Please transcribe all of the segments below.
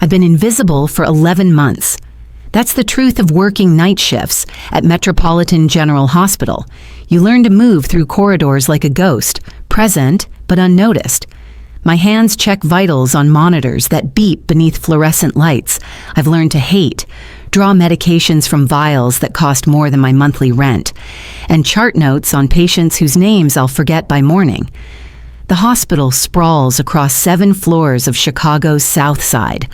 I've been invisible for 11 months. That's the truth of working night shifts at Metropolitan General Hospital. You learn to move through corridors like a ghost, present but unnoticed. My hands check vitals on monitors that beep beneath fluorescent lights I've learned to hate, draw medications from vials that cost more than my monthly rent, and chart notes on patients whose names I'll forget by morning. The hospital sprawls across 7 floors of Chicago's South Side,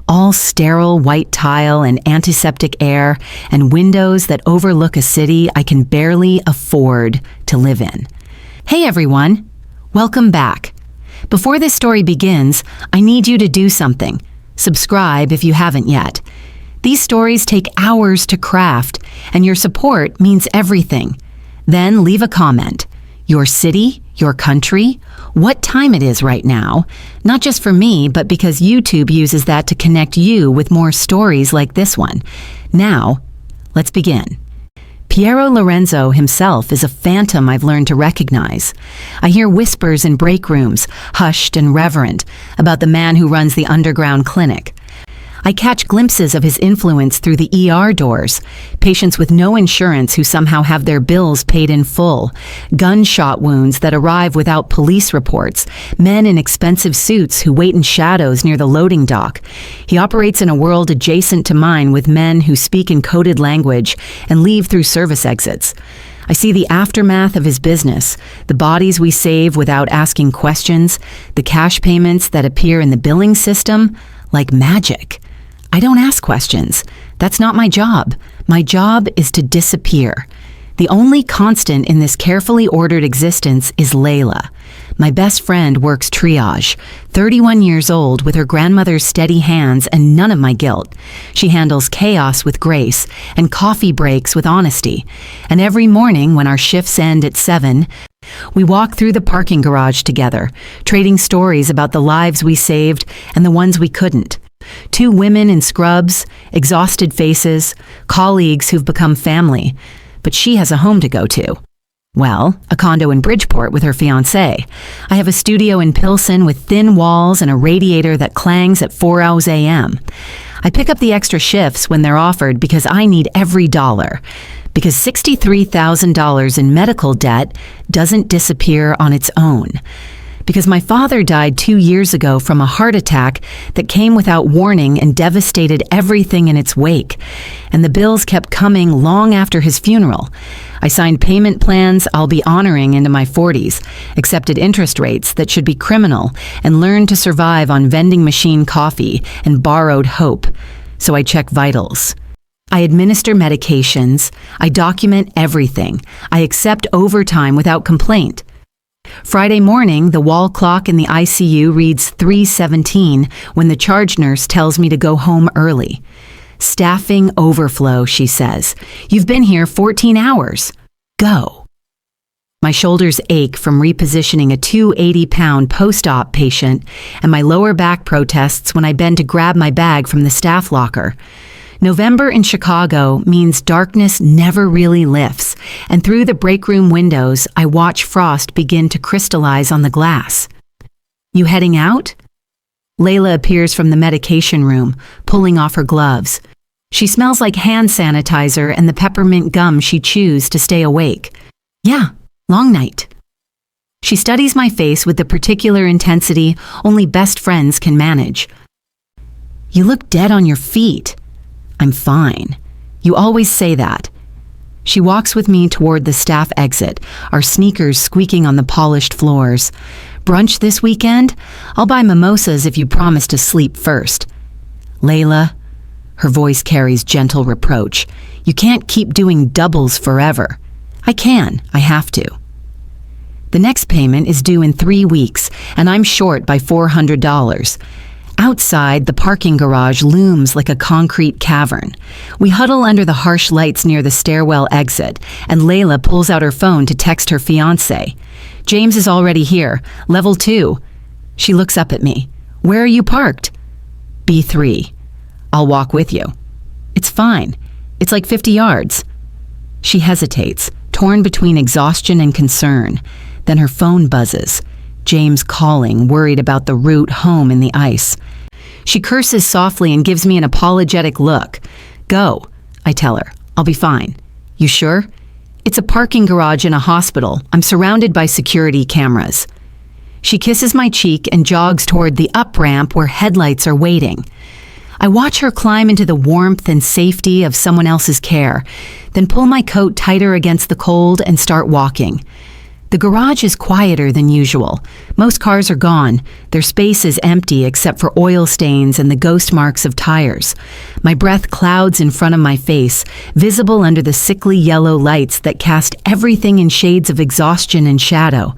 all sterile white tile and antiseptic air and windows that overlook a city I can barely afford to live in. Hey everyone, welcome back. Before this story begins, I need you to do something. Subscribe if you haven't yet. These stories take hours to craft, and your support means everything. Then leave a comment. Your city, your country, what time it is right now, not just for me, but because YouTube uses that to connect you with more stories like this one. Now, let's begin. Piero Lorenzo himself is a phantom I've learned to recognize. I hear whispers in break rooms, hushed and reverent, about the man who runs the underground clinic. I catch glimpses of his influence through the ER doors, patients with no insurance who somehow have their bills paid in full, gunshot wounds that arrive without police reports, men in expensive suits who wait in shadows near the loading dock. He operates in a world adjacent to mine with men who speak in coded language and leave through service exits. I see the aftermath of his business, the bodies we save without asking questions, the cash payments that appear in the billing system like magic. I don't ask questions. That's not my job. My job is to disappear. The only constant in this carefully ordered existence is Layla. My best friend works triage, 31 years old with her grandmother's steady hands and none of my guilt. She handles chaos with grace and coffee breaks with honesty. And every morning when our shifts end at 7, we walk through the parking garage together, trading stories about the lives we saved and the ones we couldn't. 2 women in scrubs, exhausted faces, colleagues who've become family. But she has a home to go to. Well, a condo in Bridgeport with her fiancé. I have a studio in Pilsen with thin walls and a radiator that clangs at 4 a.m. I pick up the extra shifts when they're offered because I need every dollar. Because $63,000 in medical debt doesn't disappear on its own. Because my father died 2 years ago from a heart attack that came without warning and devastated everything in its wake. And the bills kept coming long after his funeral. I signed payment plans I'll be honoring into my 40s, accepted interest rates that should be criminal, and learned to survive on vending machine coffee and borrowed hope. So I check vitals. I administer medications. I document everything. I accept overtime without complaint. Friday morning, the wall clock in the ICU reads 3:17 when the charge nurse tells me to go home early. Staffing overflow, she says. You've been here 14 hours. Go. My shoulders ache from repositioning a 280-pound post-op patient, and my lower back protests when I bend to grab my bag from the staff locker. November in Chicago means darkness never really lifts, and through the break room windows, I watch frost begin to crystallize on the glass. You heading out? Layla appears from the medication room, pulling off her gloves. She smells like hand sanitizer and the peppermint gum she chews to stay awake. Yeah, long night. She studies my face with the particular intensity only best friends can manage. You look dead on your feet. I'm fine. You always say that. She walks with me toward the staff exit, our sneakers squeaking on the polished floors. Brunch this weekend? I'll buy mimosas if you promise to sleep first. Layla, her voice carries gentle reproach. You can't keep doing doubles forever. I can. I have to. The next payment is due in 3 weeks, and I'm short by $400. Outside, the parking garage looms like a concrete cavern. We huddle under the harsh lights near the stairwell exit, and Layla pulls out her phone to text her fiancé. James is already here, level 2. She looks up at me. Where are you parked? B3. I'll walk with you. It's fine. It's like 50 yards. She hesitates, torn between exhaustion and concern. Then her phone buzzes. James calling, worried about the route home in the ice. She curses softly and gives me an apologetic look. Go, I tell her. I'll be fine. You sure? It's a parking garage in a hospital. I'm surrounded by security cameras. She kisses my cheek and jogs toward the up-ramp where headlights are waiting. I watch her climb into the warmth and safety of someone else's care, then pull my coat tighter against the cold and start walking. The garage is quieter than usual. Most cars are gone. Their space is empty except for oil stains and the ghost marks of tires. My breath clouds in front of my face, visible under the sickly yellow lights that cast everything in shades of exhaustion and shadow.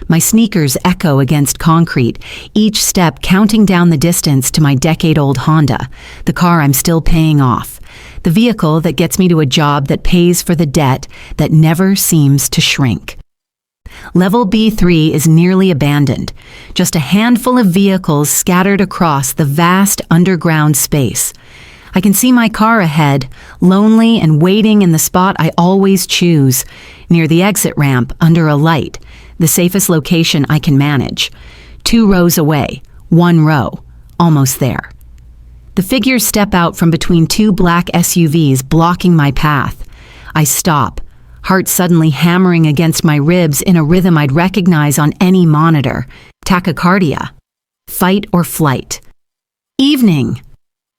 My sneakers echo against concrete, each step counting down the distance to my decade-old Honda, the car I'm still paying off, the vehicle that gets me to a job that pays for the debt that never seems to shrink. Level B3 is nearly abandoned, just a handful of vehicles scattered across the vast underground space. I can see my car ahead, lonely and waiting in the spot I always choose, near the exit ramp under a light, the safest location I can manage. 2 rows away, 1 row, almost there. The figures step out from between 2 black SUVs blocking my path. I stop, heart suddenly hammering against my ribs in a rhythm I'd recognize on any monitor. Tachycardia. Fight or flight. Evening.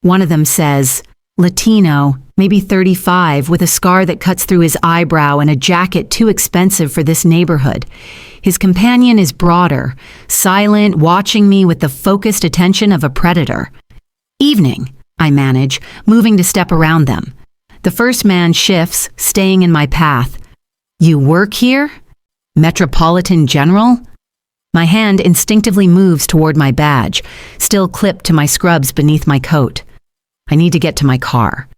One of them says, Latino, maybe 35, with a scar that cuts through his eyebrow and a jacket too expensive for this neighborhood. His companion is broader, silent, watching me with the focused attention of a predator. Evening, I manage, moving to step around them. The first man shifts, staying in my path. You work here? Metropolitan General? My hand instinctively moves toward my badge, still clipped to my scrubs beneath my coat. I need to get to my car.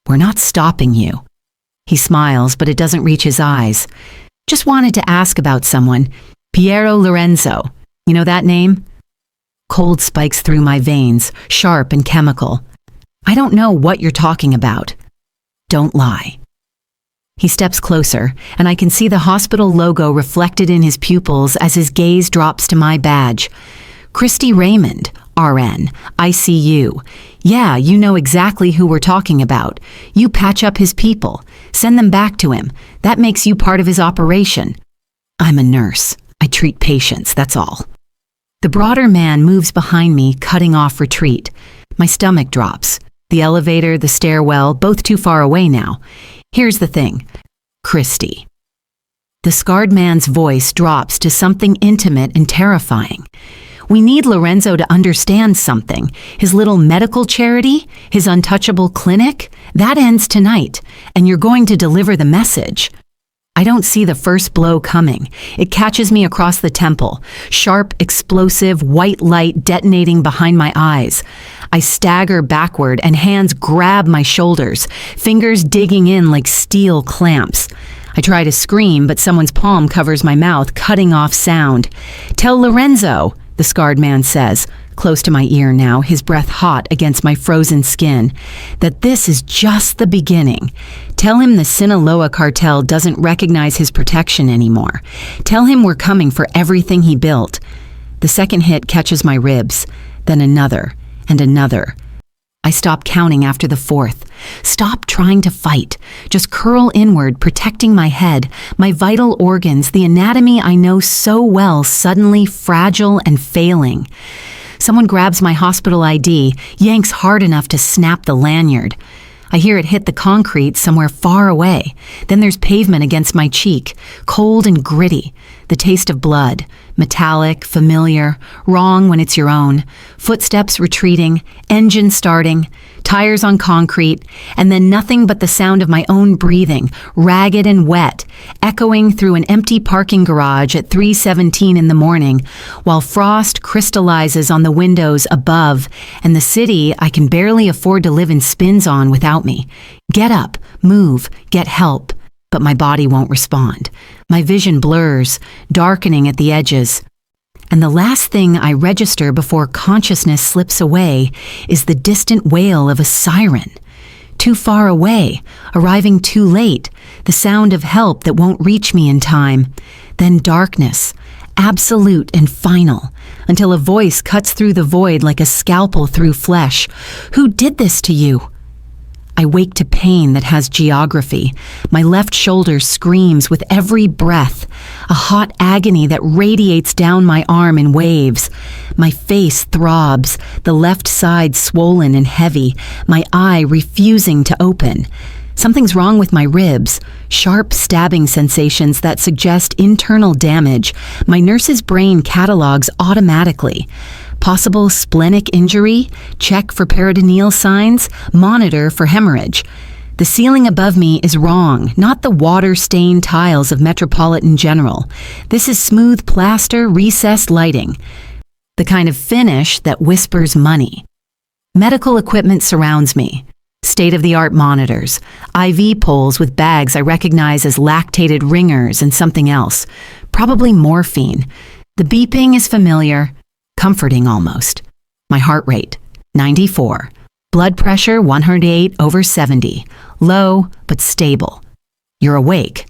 We're not stopping you. He smiles, but it doesn't reach his eyes. Just wanted to ask about someone. Piero Lorenzo. You know that name? Cold spikes through my veins, sharp and chemical. I don't know what you're talking about. Don't lie. He steps closer, and I can see the hospital logo reflected in his pupils as his gaze drops to my badge. Christy Raymond, RN, ICU. Yeah, you know exactly who we're talking about. You patch up his people. Send them back to him. That makes you part of his operation. I'm a nurse. I treat patients, that's all. The broader man moves behind me, cutting off retreat. My stomach drops. The elevator, the stairwell, both too far away now. Here's the thing. Christy. The scarred man's voice drops to something intimate and terrifying. We need Lorenzo to understand something. His little medical charity, his untouchable clinic, that ends tonight, and you're going to deliver the message. I don't see the first blow coming. It catches me across the temple, sharp, explosive, white light detonating behind my eyes. I stagger backward and hands grab my shoulders, fingers digging in like steel clamps. I try to scream, but someone's palm covers my mouth, cutting off sound. Tell Lorenzo, the scarred man says, close to my ear now, his breath hot against my frozen skin, that this is just the beginning. Tell him the Sinaloa cartel doesn't recognize his protection anymore. Tell him we're coming for everything he built. The second hit catches my ribs, then another and another. I stop counting after the fourth. Stop trying to fight. Just curl inward, protecting my head, my vital organs, the anatomy I know so well, suddenly fragile and failing. Someone grabs my hospital ID, yanks hard enough to snap the lanyard. I hear it hit the concrete somewhere far away. Then there's pavement against my cheek, cold and gritty. The taste of blood, metallic, familiar, wrong when it's your own. Footsteps retreating, engine starting, tires on concrete, and then nothing but the sound of my own breathing, ragged and wet, echoing through an empty parking garage at 3:17 in the morning, while frost crystallizes on the windows above, and the city I can barely afford to live in spins on without me. Get up, move, get help. But my body won't respond. My vision blurs, darkening at the edges. And the last thing I register before consciousness slips away is the distant wail of a siren. Too far away, arriving too late, the sound of help that won't reach me in time. Then darkness, absolute and final. until a voice cuts through the void like a scalpel through flesh. Who did this to you? I wake to pain that has geography. My left shoulder screams with every breath, a hot agony that radiates down my arm in waves. My face throbs, the left side swollen and heavy, my eye refusing to open. Something's wrong with my ribs, sharp stabbing sensations that suggest internal damage. My nurse's brain catalogs automatically. Possible splenic injury, check for peritoneal signs, monitor for hemorrhage. The ceiling above me is wrong, not the water-stained tiles of Metropolitan General. This is smooth plaster, recessed lighting. The kind of finish that whispers money. Medical equipment surrounds me. State-of-the-art monitors, IV poles with bags I recognize as lactated ringers and something else, probably morphine. The beeping is familiar, comforting almost. My heart rate, 94. Blood pressure, 108/70. Low, but stable. You're awake.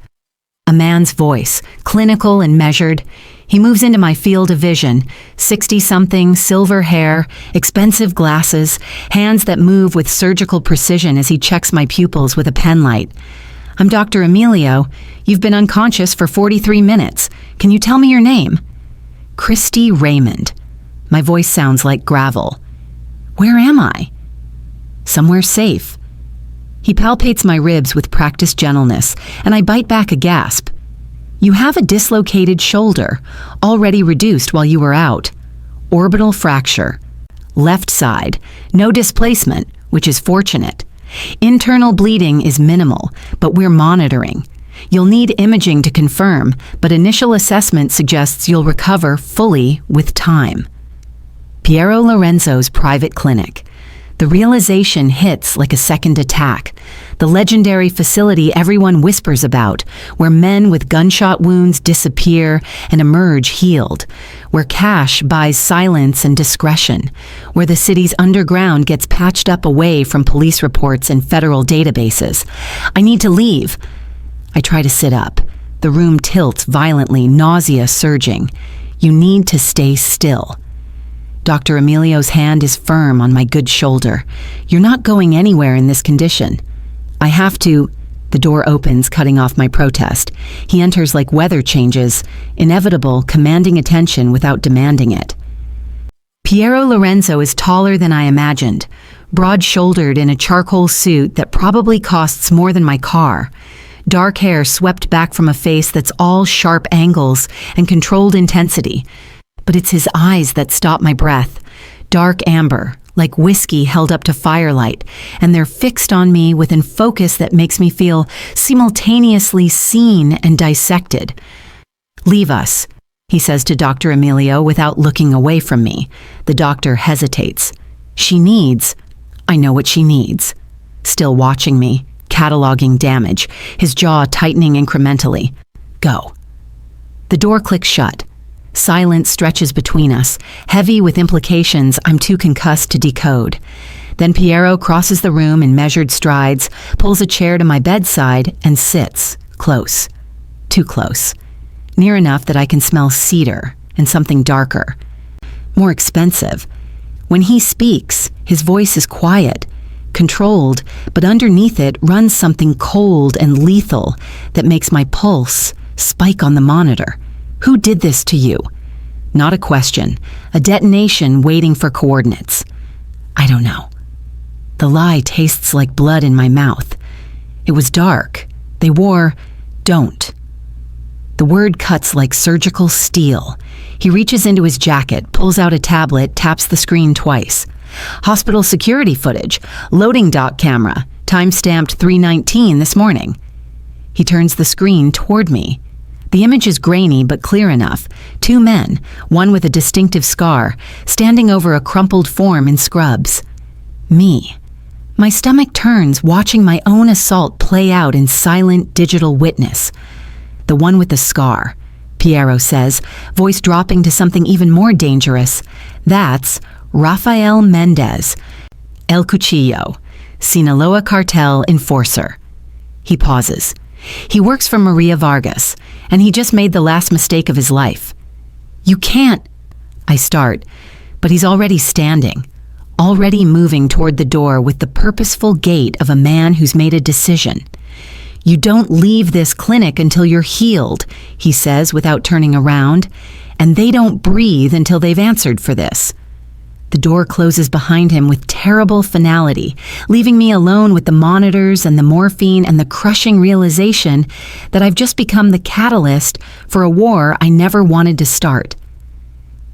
A man's voice, clinical and measured. He moves into my field of vision, 60-something, silver hair, expensive glasses, hands that move with surgical precision as he checks my pupils with a pen light. I'm Dr. Emilio. You've been unconscious for 43 minutes. Can you tell me your name? Christy Raymond. My voice sounds like gravel. Where am I? Somewhere safe. He palpates my ribs with practiced gentleness, and I bite back a gasp. You have a dislocated shoulder, already reduced while you were out. Orbital fracture. Left side, no displacement, which is fortunate. Internal bleeding is minimal, but we're monitoring. You'll need imaging to confirm, but initial assessment suggests you'll recover fully with time. Piero Lorenzo's private clinic. The realization hits like a second attack. The legendary facility everyone whispers about, where men with gunshot wounds disappear and emerge healed, where cash buys silence and discretion, where the city's underground gets patched up away from police reports and federal databases. I need to leave. I try to sit up. The room tilts violently, nausea surging. You need to stay still. Dr. Emilio's hand is firm on my good shoulder. You're not going anywhere in this condition. I have to. The door opens, cutting off my protest. He enters like weather changes, inevitable, commanding attention without demanding it. Piero Lorenzo is taller than I imagined, broad-shouldered in a charcoal suit that probably costs more than my car. Dark hair swept back from a face that's all sharp angles and controlled intensity. But it's his eyes that stop my breath. Dark amber, like whiskey held up to firelight, and they're fixed on me with a focus that makes me feel simultaneously seen and dissected. Leave us, he says to Dr. Emilio without looking away from me. The doctor hesitates. She needs. I know what she needs. Still watching me, cataloging damage, his jaw tightening incrementally. Go. The door clicks shut. Silence stretches between us, heavy with implications I'm too concussed to decode. Then Piero crosses the room in measured strides, pulls a chair to my bedside, and sits, close. Too close. Near enough that I can smell cedar and something darker. More expensive. When he speaks, his voice is quiet, controlled, but underneath it runs something cold and lethal that makes my pulse spike on the monitor. Who did this to you? Not a question, a detonation waiting for coordinates. I don't know. The lie tastes like blood in my mouth. It was dark. They wore, don't. The word cuts like surgical steel. He reaches into his jacket, pulls out a tablet, taps the screen twice. Hospital security footage, loading dock camera, time-stamped 3:19 this morning. He turns the screen toward me. The image is grainy but clear enough. Two men, one with a distinctive scar, standing over a crumpled form in scrubs. Me. My stomach turns, watching my own assault play out in silent digital witness. The one with the scar, Piero says, voice dropping to something even more dangerous. That's Rafael Mendez, El Cuchillo, Sinaloa cartel enforcer. He pauses. He works for Maria Vargas, and he just made the last mistake of his life. You can't. I start, but he's already standing, already moving toward the door with the purposeful gait of a man who's made a decision. "You don't leave this clinic until you're healed," he says without turning around, "and they don't breathe until they've answered for this." The door closes behind him with terrible finality, leaving me alone with the monitors and the morphine and the crushing realization that I've just become the catalyst for a war I never wanted to start.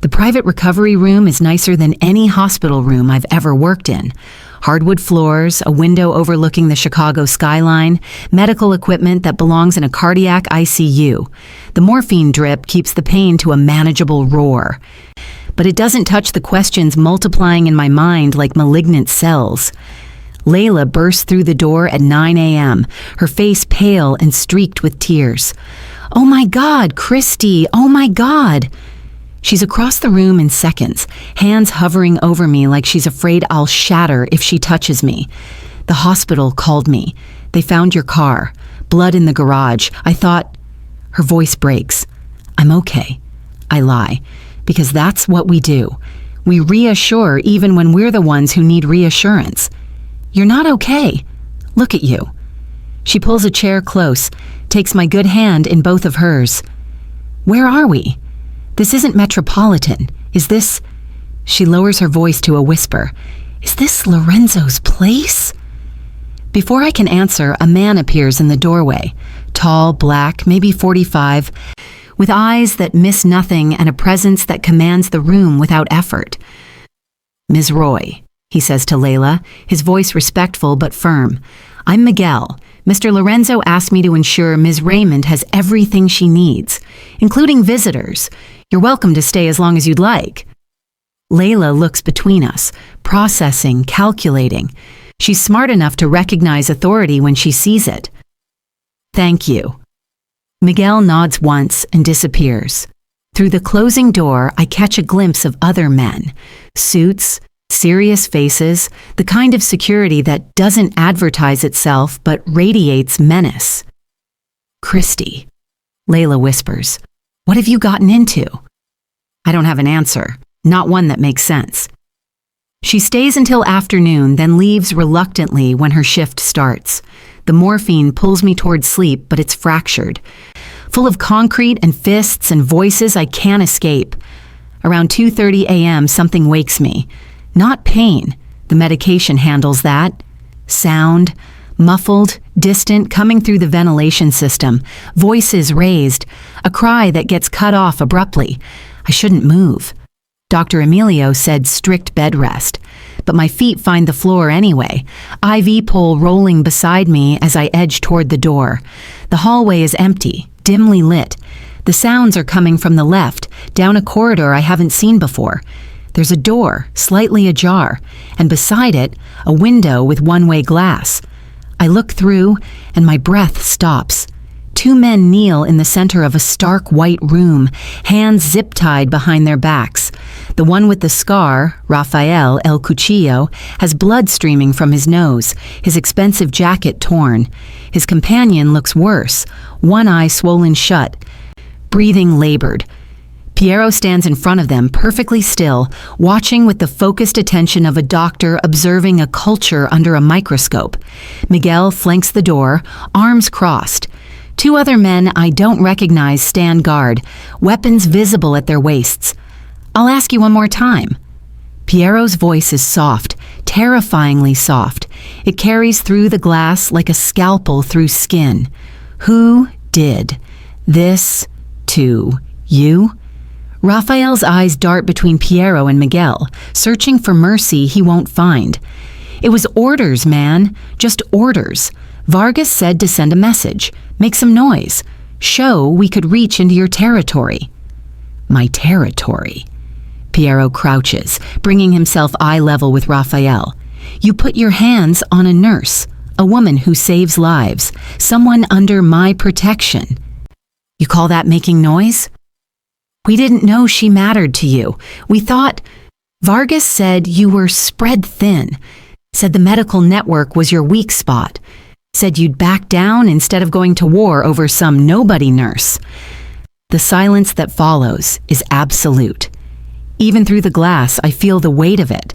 The private recovery room is nicer than any hospital room I've ever worked in. Hardwood floors, a window overlooking the Chicago skyline, medical equipment that belongs in a cardiac ICU. The morphine drip keeps the pain to a manageable roar. But it doesn't touch the questions multiplying in my mind like malignant cells. Layla bursts through the door at 9 a.m., her face pale and streaked with tears. "Oh my God, Christy, oh my God!" She's across the room in seconds, hands hovering over me like she's afraid I'll shatter if she touches me. "The hospital called me. They found your car. Blood in the garage. I thought..." Her voice breaks. "I'm okay." I lie, because that's what we do. We reassure even when we're the ones who need reassurance. "You're not okay. Look at you." She pulls a chair close, takes my good hand in both of hers. "Where are we? This isn't Metropolitan. Is this..." She lowers her voice to a whisper. "Is this Lorenzo's place?" Before I can answer, a man appears in the doorway. Tall, black, maybe 45, with eyes that miss nothing and a presence that commands the room without effort. "Ms. Roy," he says to Layla, his voice respectful but firm. "I'm Miguel. Mr. Lorenzo asked me to ensure Ms. Raymond has everything she needs, including visitors. You're welcome to stay as long as you'd like." Layla looks between us, processing, calculating. She's smart enough to recognize authority when she sees it. "Thank you." Miguel nods once and disappears. Through the closing door, I catch a glimpse of other men. Suits, serious faces, the kind of security that doesn't advertise itself but radiates menace. "Christy," Layla whispers, "what have you gotten into?" I don't have an answer, not one that makes sense. She stays until afternoon, then leaves reluctantly when her shift starts. The morphine pulls me toward sleep, but it's fractured. Full of concrete and fists and voices I can't escape. Around 2:30 a.m., something wakes me. Not pain. The medication handles that. Sound. Muffled, distant, coming through the ventilation system. Voices raised. A cry that gets cut off abruptly. I shouldn't move. Dr. Emilio said strict bed rest, but my feet find the floor anyway, IV pole rolling beside me as I edge toward the door. The hallway is empty, dimly lit. The sounds are coming from the left, down a corridor I haven't seen before. There's a door, slightly ajar, and beside it, a window with one-way glass. I look through, and my breath stops. Two men kneel in the center of a stark white room, hands zip-tied behind their backs. The one with the scar, Rafael El Cuchillo, has blood streaming from his nose, his expensive jacket torn. His companion looks worse, one eye swollen shut, breathing labored. Piero stands in front of them, perfectly still, watching with the focused attention of a doctor observing a culture under a microscope. Miguel flanks the door, arms crossed. Two other men I don't recognize stand guard, weapons visible at their waists. "I'll ask you one more time." Piero's voice is soft, terrifyingly soft. It carries through the glass like a scalpel through skin. "Who did this to you?" Raphael's eyes dart between Piero and Miguel, searching for mercy he won't find. "It was orders, man. Just orders. Vargas said to send a message, make some noise, show we could reach into your territory." "My territory." Piero crouches, bringing himself eye level with Raphael. "You put your hands on a nurse, a woman who saves lives, someone under my protection. You call that making noise?" "We didn't know she mattered to you. We thought..." "Vargas said you were spread thin, said the medical network was your weak spot. Said you'd back down instead of going to war over some nobody nurse." The silence that follows is absolute. Even through the glass, I feel the weight of it.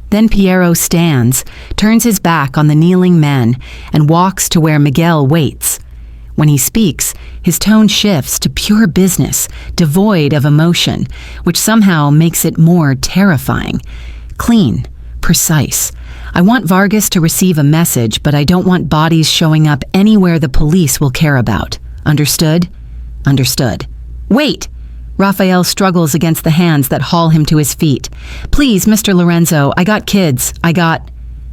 Then Piero stands, turns his back on the kneeling men, and walks to where Miguel waits. When he speaks, his tone shifts to pure business, devoid of emotion, which somehow makes it more terrifying. Clean, precise. I want Vargas to receive a message, but I don't want bodies showing up anywhere the police will care about. Understood? Understood. Wait! Raphael struggles against the hands that haul him to his feet. Please, Mr. Lorenzo, I got kids.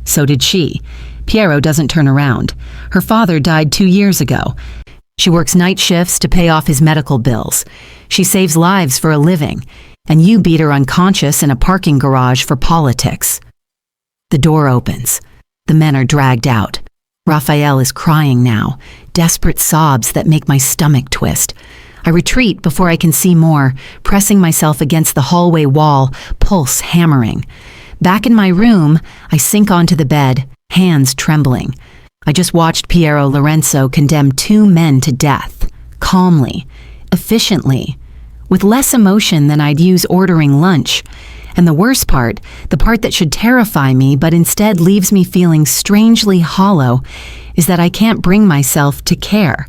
So did she. Piero doesn't turn around. Her father died 2 years ago. She works night shifts to pay off his medical bills. She saves lives for a living. And you beat her unconscious in a parking garage for politics. The door opens. The men are dragged out. Raphael is crying now, desperate sobs that make my stomach twist. I retreat before I can see more, pressing myself against the hallway wall, pulse hammering. Back in my room, I sink onto the bed, hands trembling. I just watched Piero Lorenzo condemn 2 men to death, calmly, efficiently, with less emotion than I'd use ordering lunch. And the worst part, the part that should terrify me but instead leaves me feeling strangely hollow, is that I can't bring myself to care.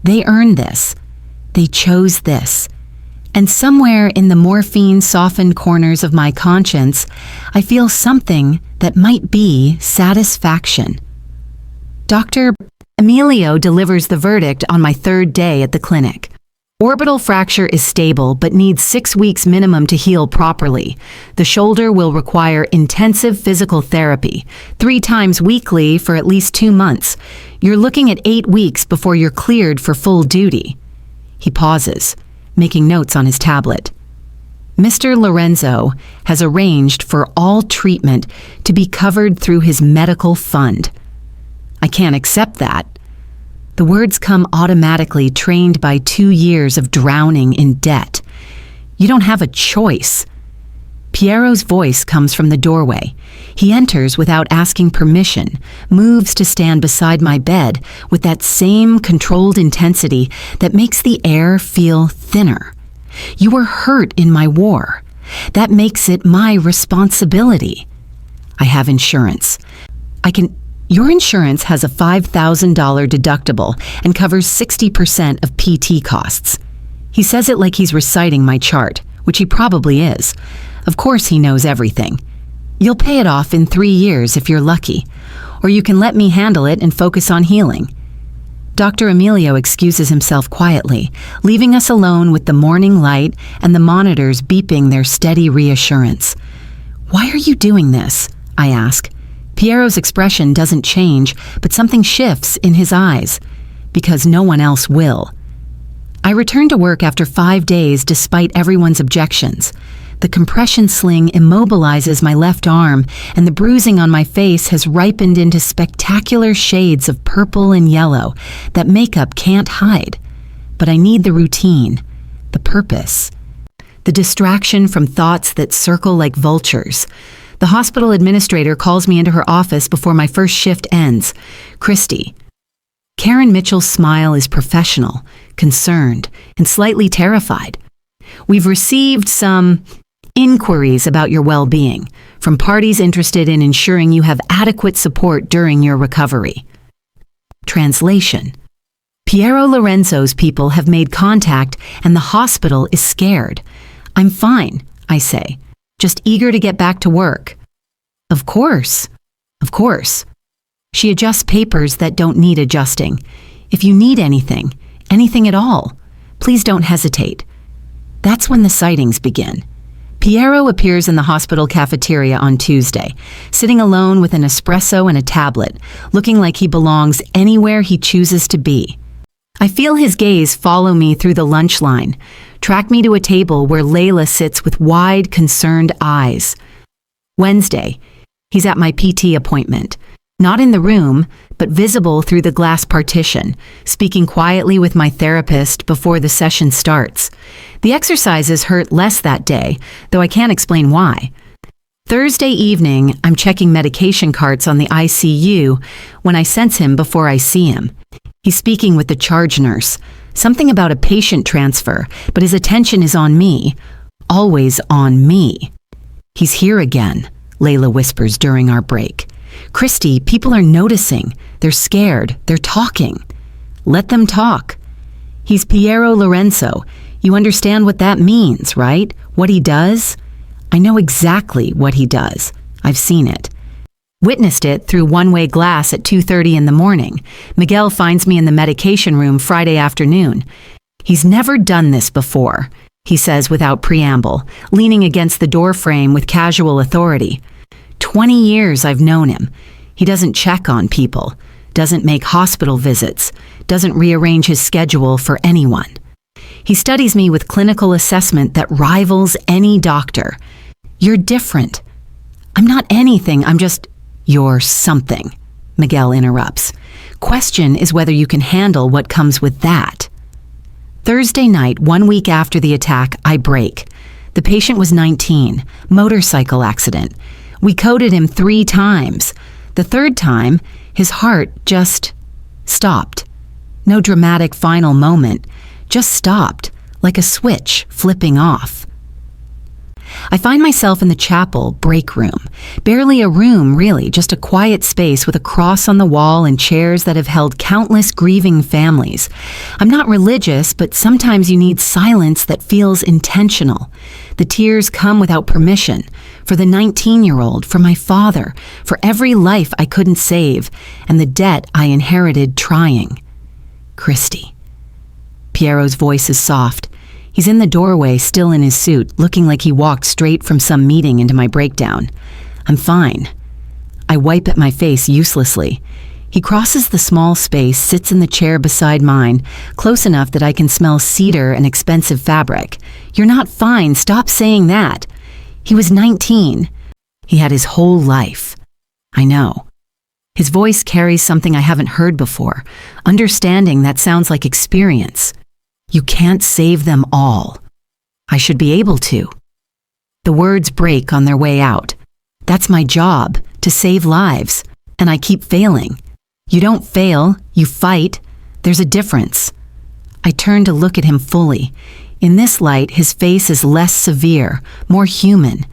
They earned this. They chose this. And somewhere in the morphine-softened corners of my conscience, I feel something that might be satisfaction. Dr. Emilio delivers the verdict on my 3rd day at the clinic. Orbital fracture is stable but needs 6 weeks minimum to heal properly. The shoulder will require intensive physical therapy, 3 times weekly for at least 2 months. You're looking at 8 weeks before you're cleared for full duty. He pauses, making notes on his tablet. Mr. Lorenzo has arranged for all treatment to be covered through his medical fund. I can't accept that. The words come automatically, trained by 2 years of drowning in debt. You don't have a choice. Piero's voice comes from the doorway. He enters without asking permission, moves to stand beside my bed with that same controlled intensity that makes the air feel thinner. You were hurt in my war. That makes it my responsibility. I have insurance. Your insurance has a $5,000 deductible and covers 60% of PT costs. He says it like he's reciting my chart, which he probably is. Of course he knows everything. You'll pay it off in 3 years if you're lucky, or you can let me handle it and focus on healing. Dr. Emilio excuses himself quietly, leaving us alone with the morning light and the monitors beeping their steady reassurance. Why are you doing this? I ask. Piero's expression doesn't change, but something shifts in his eyes, because no one else will. I return to work after 5 days despite everyone's objections. The compression sling immobilizes my left arm, and the bruising on my face has ripened into spectacular shades of purple and yellow that makeup can't hide. But I need the routine, the purpose, the distraction from thoughts that circle like vultures. The hospital administrator calls me into her office before my first shift ends. Christy. Karen Mitchell's smile is professional, concerned, and slightly terrified. We've received some inquiries about your well-being from parties interested in ensuring you have adequate support during your recovery. Translation. Piero Lorenzo's people have made contact and the hospital is scared. I'm fine, I say, just eager to get back to work. Of course. She adjusts papers that don't need adjusting. If you need anything at all, please don't hesitate. That's when the sightings begin. Piero appears in the hospital cafeteria on Tuesday, sitting alone with an espresso and a tablet, looking like he belongs anywhere he chooses to be. I feel his gaze follow me through the lunch line, track me to a table where Layla sits with wide, concerned eyes. Wednesday, he's at my PT appointment, not in the room, but visible through the glass partition, speaking quietly with my therapist before the session starts. The exercises hurt less that day, though I can't explain why. Thursday evening, I'm checking medication carts on the ICU when I sense him before I see him. He's speaking with the charge nurse, something about a patient transfer, but his attention is on me. always on me. He's here again, Layla whispers during our break. Christy, people are noticing. They're scared. They're talking. Let them talk. He's Piero Lorenzo. You understand what that means, right? What he does? I know exactly what he does. I've seen it. Witnessed it through one-way glass at 2:30 in the morning. Miguel finds me in the medication room Friday afternoon. He's never done this before, he says without preamble, leaning against the doorframe with casual authority. 20 years I've known him. He doesn't check on people, doesn't make hospital visits, doesn't rearrange his schedule for anyone. He studies me with clinical assessment that rivals any doctor. You're different. I'm not anything, I'm just... You're something, Miguel interrupts. Question is whether you can handle what comes with that. Thursday night, 1 week after the attack, I break. The patient was 19, motorcycle accident. We coded him 3 times. The third time, his heart just stopped. No dramatic final moment, just stopped, like a switch flipping off. I find myself in the chapel break room. Barely a room, really, just a quiet space with a cross on the wall and chairs that have held countless grieving families. I'm not religious, but sometimes you need silence that feels intentional. The tears come without permission. For the 19-year-old, for my father, for every life I couldn't save, and the debt I inherited trying. Christy. Piero's voice is soft. He's in the doorway, still in his suit, looking like he walked straight from some meeting into my breakdown. I'm fine. I wipe at my face uselessly. He crosses the small space, sits in the chair beside mine, close enough that I can smell cedar and expensive fabric. You're not fine. Stop saying that. He was 19. He had his whole life. I know. His voice carries something I haven't heard before, understanding that sounds like experience. You can't save them all. I should be able to. The words break on their way out. That's my job, to save lives, and I keep failing. You don't fail, you fight. There's a difference. I turn to look at him fully. In this light, his face is less severe, more human.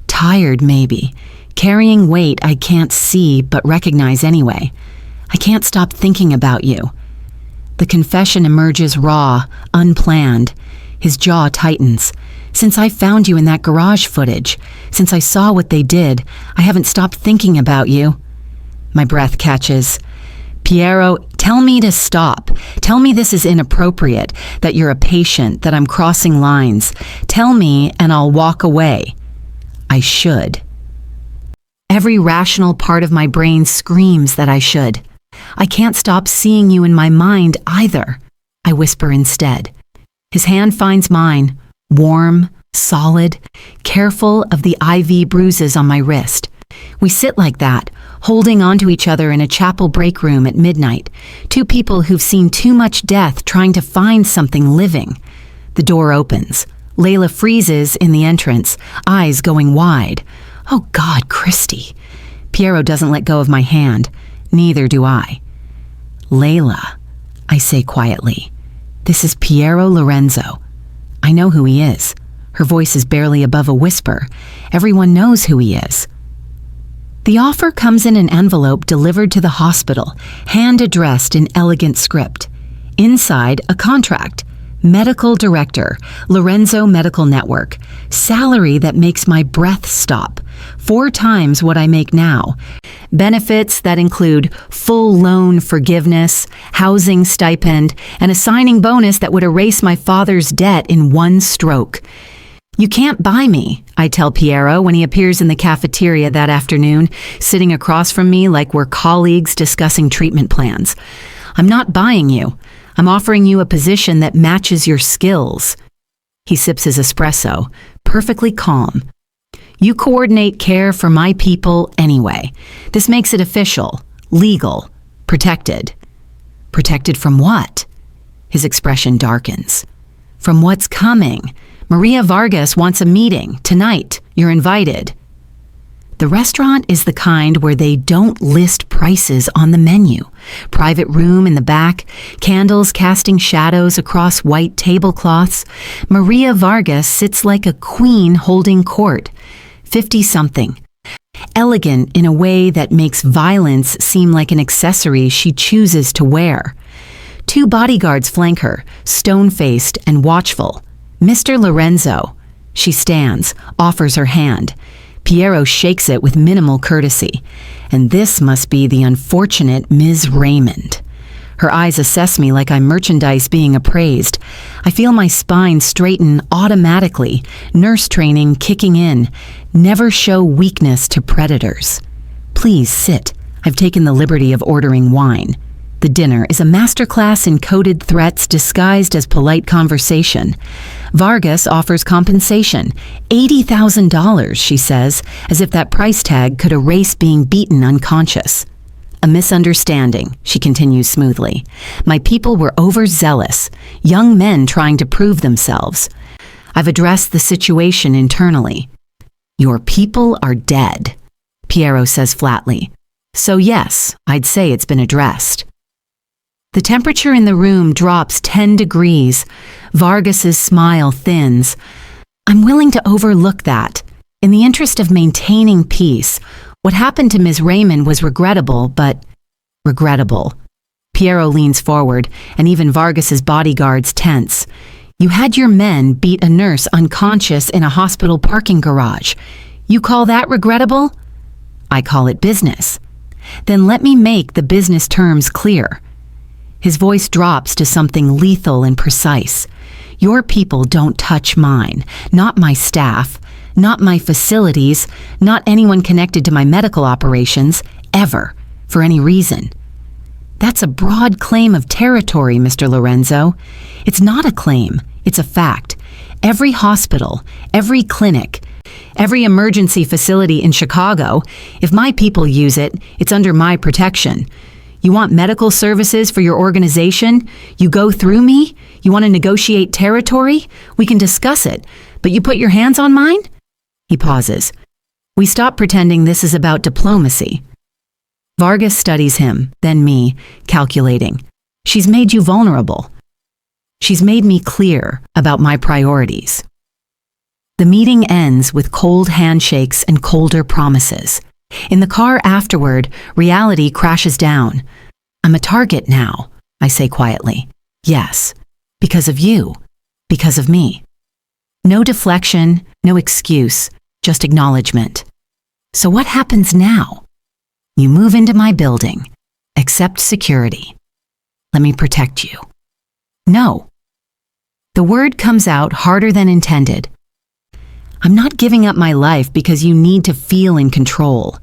Tired, maybe. Carrying weight I can't see but recognize anyway. I can't stop thinking about you. The confession emerges raw, unplanned. His jaw tightens. Since I found you in that garage footage, since I saw what they did, I haven't stopped thinking about you. My breath catches. Piero, tell me to stop. Tell me this is inappropriate, that you're a patient, that I'm crossing lines. Tell me and I'll walk away. I should. Every rational part of my brain screams that I should. I can't stop seeing you in my mind either, I whisper instead. His hand finds mine, warm, solid, careful of the IV bruises on my wrist. We sit like that, holding onto each other in a chapel break room at midnight, 2 people who've seen too much death trying to find something living. The door opens. Layla freezes in the entrance, eyes going wide. Oh God, Christy. Piero doesn't let go of my hand. Neither do I. Layla, I say quietly. This is Piero Lorenzo. I know who he is. Her voice is barely above a whisper. Everyone knows who he is. The offer comes in an envelope delivered to the hospital, hand-addressed in elegant script. Inside, a contract. Medical Director, Lorenzo Medical Network. Salary that makes my breath stop. 4 times what I make now. Benefits that include full loan forgiveness, housing stipend, and a signing bonus that would erase my father's debt in one stroke. You can't buy me, I tell Piero when he appears in the cafeteria that afternoon, sitting across from me like we're colleagues discussing treatment plans. I'm not buying you. I'm offering you a position that matches your skills. He sips his espresso, perfectly calm. You coordinate care for my people anyway. This makes it official, legal, protected. Protected from what? His expression darkens. From what's coming. Maria Vargas wants a meeting tonight. You're invited. The restaurant is the kind where they don't list prices on the menu. Private room in the back, candles casting shadows across white tablecloths. Maria Vargas sits like a queen holding court, 50-something. Elegant in a way that makes violence seem like an accessory she chooses to wear. 2 bodyguards flank her, stone-faced and watchful. Mr. Lorenzo. She stands, offers her hand. Piero shakes it with minimal courtesy. And this must be the unfortunate Ms. Raymond. Her eyes assess me like I'm merchandise being appraised. I feel my spine straighten automatically, nurse training kicking in. Never show weakness to predators. Please sit. I've taken the liberty of ordering wine. The dinner is a masterclass in coded threats disguised as polite conversation. Vargas offers compensation, $80,000, she says, as if that price tag could erase being beaten unconscious. A misunderstanding, she continues smoothly. My people were overzealous, young men trying to prove themselves. I've addressed the situation internally. Your people are dead, Piero says flatly. So yes, I'd say it's been addressed. The temperature in the room drops 10 degrees. Vargas's smile thins. I'm willing to overlook that. In the interest of maintaining peace, what happened to Ms. Raymond was regrettable, but regrettable. Piero leans forward, and even Vargas's bodyguards tense. You had your men beat a nurse unconscious in a hospital parking garage. You call that regrettable? I call it business. Then let me make the business terms clear. His voice drops to something lethal and precise. Your people don't touch mine, not my staff, not my facilities, not anyone connected to my medical operations, ever, for any reason. That's a broad claim of territory, Mr. Lorenzo. It's not a claim, it's a fact. Every hospital, every clinic, every emergency facility in Chicago, if my people use it, it's under my protection. You want medical services for your organization? You go through me? You want to negotiate territory? We can discuss it, but you put your hands on mine? He pauses. We stop pretending this is about diplomacy. Vargas studies him, then me, calculating. She's made you vulnerable. She's made me clear about my priorities. The meeting ends with cold handshakes and colder promises. In the car afterward, reality crashes down. I'm a target now, I say quietly. Yes, because of you, because of me. No deflection, no excuse, just acknowledgement. So what happens now? You move into my building, accept security. Let me protect you. No. The word comes out harder than intended. I'm not giving up my life because you need to feel in control.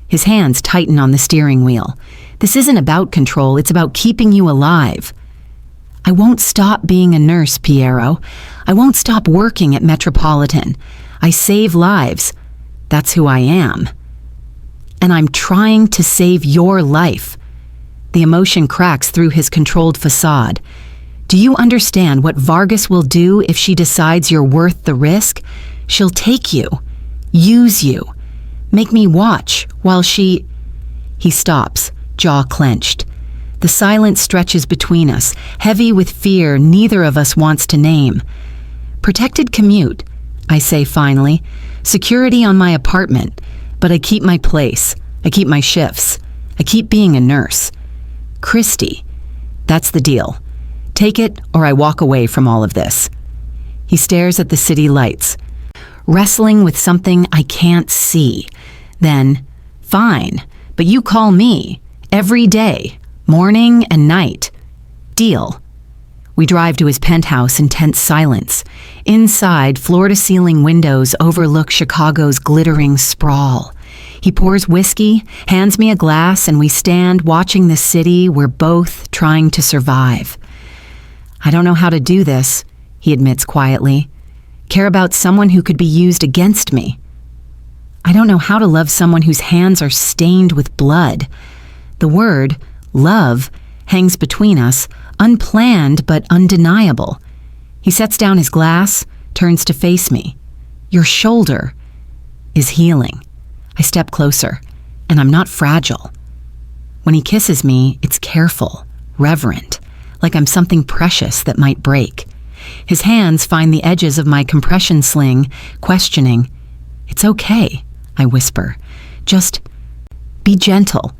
His hands tighten on the steering wheel. This isn't about control, it's about keeping you alive. I won't stop being a nurse, Piero. I won't stop working at Metropolitan. I save lives. That's who I am. And I'm trying to save your life. The emotion cracks through his controlled facade. Do you understand what Vargas will do if she decides you're worth the risk? She'll take you, use you, make me watch while she... He stops, jaw clenched. The silence stretches between us, heavy with fear neither of us wants to name. Protected commute, I say finally. Security on my apartment, but I keep my place. I keep my shifts. I keep being a nurse. Christy, that's the deal. Take it or I walk away from all of this. He stares at the city lights, wrestling with something I can't see. Then, fine, but you call me every day, morning and night. Deal. We drive to his penthouse in tense silence. Inside, floor-to-ceiling windows overlook Chicago's glittering sprawl. He pours whiskey, hands me a glass, and we stand watching the city we're both trying to survive. I don't know how to do this, he admits quietly. Care about someone who could be used against me. I don't know how to love someone whose hands are stained with blood. The word, love, hangs between us, unplanned but undeniable. He sets down his glass, turns to face me. Your shoulder is healing. I step closer, and I'm not fragile. When he kisses me, it's careful, reverent, like I'm something precious that might break. His hands find the edges of my compression sling, questioning. "It's okay," I whisper. "Just be gentle."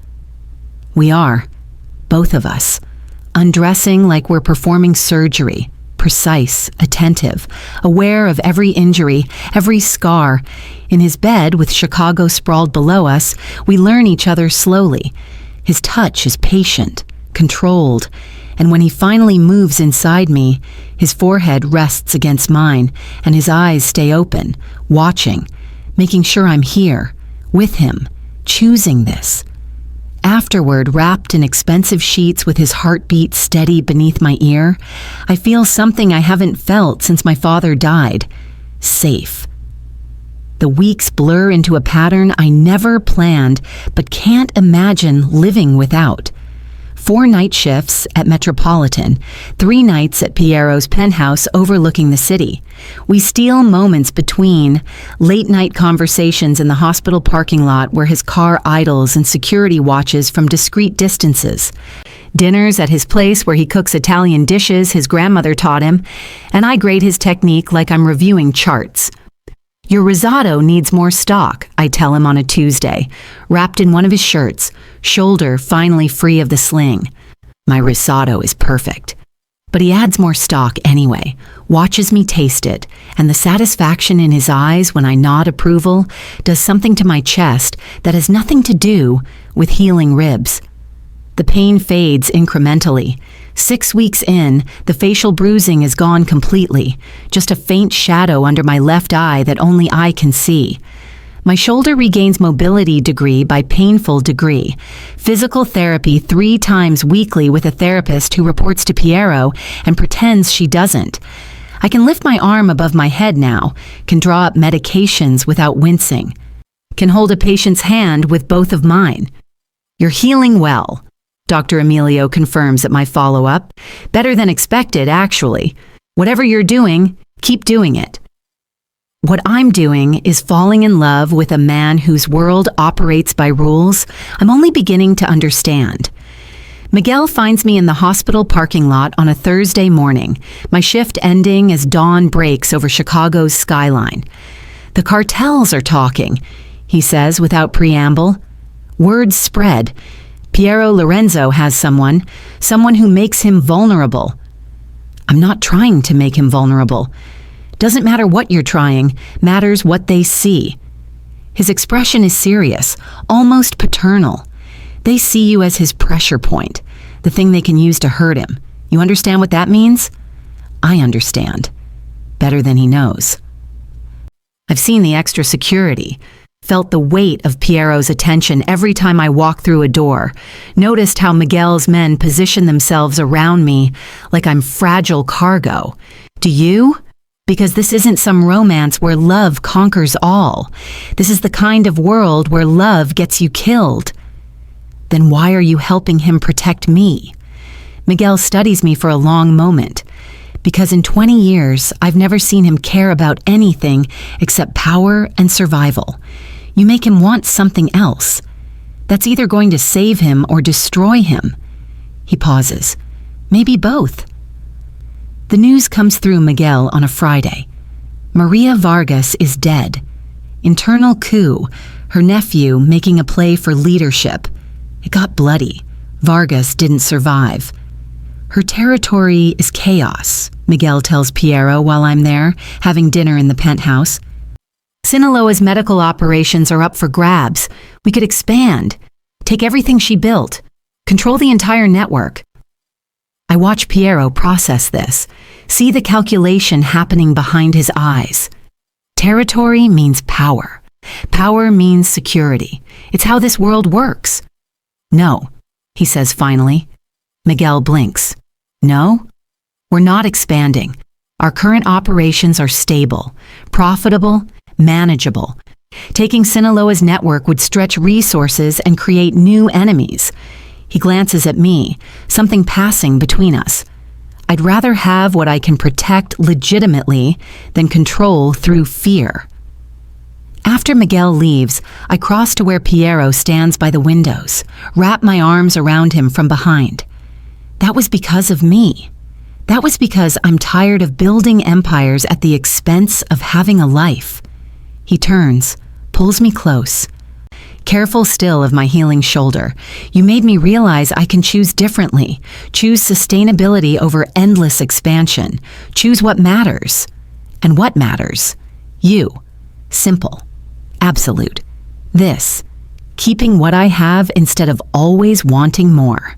We are, both of us, undressing like we're performing surgery, precise, attentive, aware of every injury, every scar. In his bed, with Chicago sprawled below us, we learn each other slowly. His touch is patient, controlled, and when he finally moves inside me, his forehead rests against mine, and his eyes stay open, watching, making sure I'm here, with him, choosing this. Afterward, wrapped in expensive sheets with his heartbeat steady beneath my ear, I feel something I haven't felt since my father died. Safe. The weeks blur into a pattern I never planned, but can't imagine living without. 4 night shifts at Metropolitan, 3 nights at Piero's penthouse overlooking the city. We steal moments between late-night conversations in the hospital parking lot where his car idles and security watches from discreet distances. Dinners at his place where he cooks Italian dishes his grandmother taught him, and I grade his technique like I'm reviewing charts. "Your risotto needs more stock," I tell him on a Tuesday, wrapped in one of his shirts, shoulder finally free of the sling. My risotto is perfect. But he adds more stock anyway, watches me taste it, and the satisfaction in his eyes when I nod approval does something to my chest that has nothing to do with healing ribs. The pain fades incrementally. 6 weeks in, the facial bruising is gone completely, just a faint shadow under my left eye that only I can see. My shoulder regains mobility degree by painful degree. Physical therapy 3 times weekly with a therapist who reports to Piero and pretends she doesn't. I can lift my arm above my head now, can draw up medications without wincing, can hold a patient's hand with both of mine. "You're healing well," Dr. Emilio confirms at my follow-up. "Better than expected, actually. Whatever you're doing, keep doing it." What I'm doing is falling in love with a man whose world operates by rules I'm only beginning to understand. Miguel finds me in the hospital parking lot on a Thursday morning, my shift ending as dawn breaks over Chicago's skyline. "The cartels are talking," he says without preamble. Words spread. Piero Lorenzo has someone who makes him vulnerable. I'm not trying to make him vulnerable. Doesn't matter what you're trying, matters what they see. His expression is serious, almost paternal. They see you as his pressure point, the thing they can use to hurt him. You understand what that means? I understand. Better than he knows. I've seen the extra security, felt the weight of Piero's attention every time I walk through a door, noticed how Miguel's men position themselves around me like I'm fragile cargo. Do you? Because this isn't some romance where love conquers all. This is the kind of world where love gets you killed. Then why are you helping him protect me? Miguel studies me for a long moment. Because in 20 years, I've never seen him care about anything except power and survival. You make him want something else. That's either going to save him or destroy him. He pauses. Maybe both. The news comes through Miguel on a Friday. Maria Vargas is dead. Internal coup, her nephew making a play for leadership. It got bloody. Vargas didn't survive. Her territory is chaos, Miguel tells Piero while I'm there, having dinner in the penthouse. Sinaloa's medical operations are up for grabs. We could expand, take everything she built, control the entire network. I watch Piero process this, see the calculation happening behind his eyes. Territory means power. Power means security. It's how this world works. No, he says finally. Miguel blinks. No? We're not expanding. Our current operations are stable, profitable, manageable. Taking Sinaloa's network would stretch resources and create new enemies. He glances at me, something passing between us. I'd rather have what I can protect legitimately than control through fear. After Miguel leaves, I cross to where Piero stands by the windows, wrap my arms around him from behind. That was because of me. That was because I'm tired of building empires at the expense of having a life. He turns, pulls me close. Careful still of my healing shoulder, you made me realize I can choose differently, choose sustainability over endless expansion, choose what matters. And what matters? You. Simple. Absolute. This. Keeping what I have instead of always wanting more.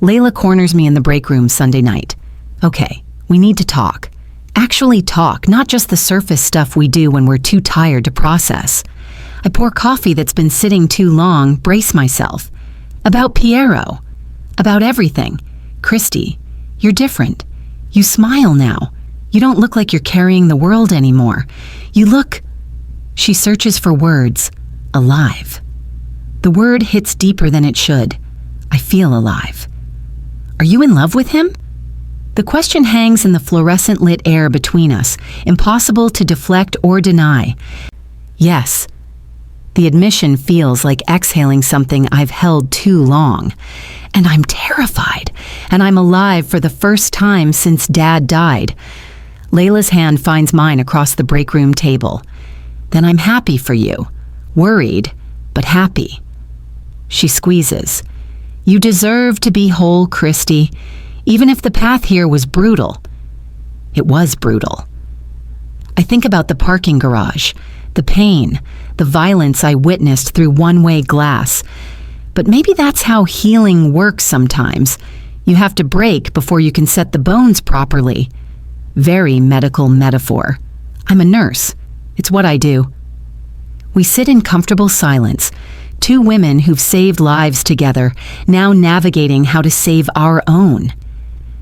Layla corners me in the break room Sunday night. Okay, we need to talk. Actually talk, not just the surface stuff we do when we're too tired to process. I pour coffee that's been sitting too long, brace myself. About Piero. About everything. Christy, you're different. You smile now. You don't look like you're carrying the world anymore. You look... She searches for words. Alive. The word hits deeper than it should. I feel alive. Are you in love with him? The question hangs in the fluorescent lit air between us, impossible to deflect or deny. Yes. The admission feels like exhaling something I've held too long. And I'm terrified. And I'm alive for the first time since Dad died. Layla's hand finds mine across the break room table. Then I'm happy for you. Worried, but happy. She squeezes. You deserve to be whole, Christy. Even if the path here was brutal. It was brutal. I think about the parking garage, the pain, the violence I witnessed through one-way glass. But maybe that's how healing works sometimes. You have to break before you can set the bones properly. Very medical metaphor. I'm a nurse. It's what I do. We sit in comfortable silence, two women who've saved lives together, now navigating how to save our own.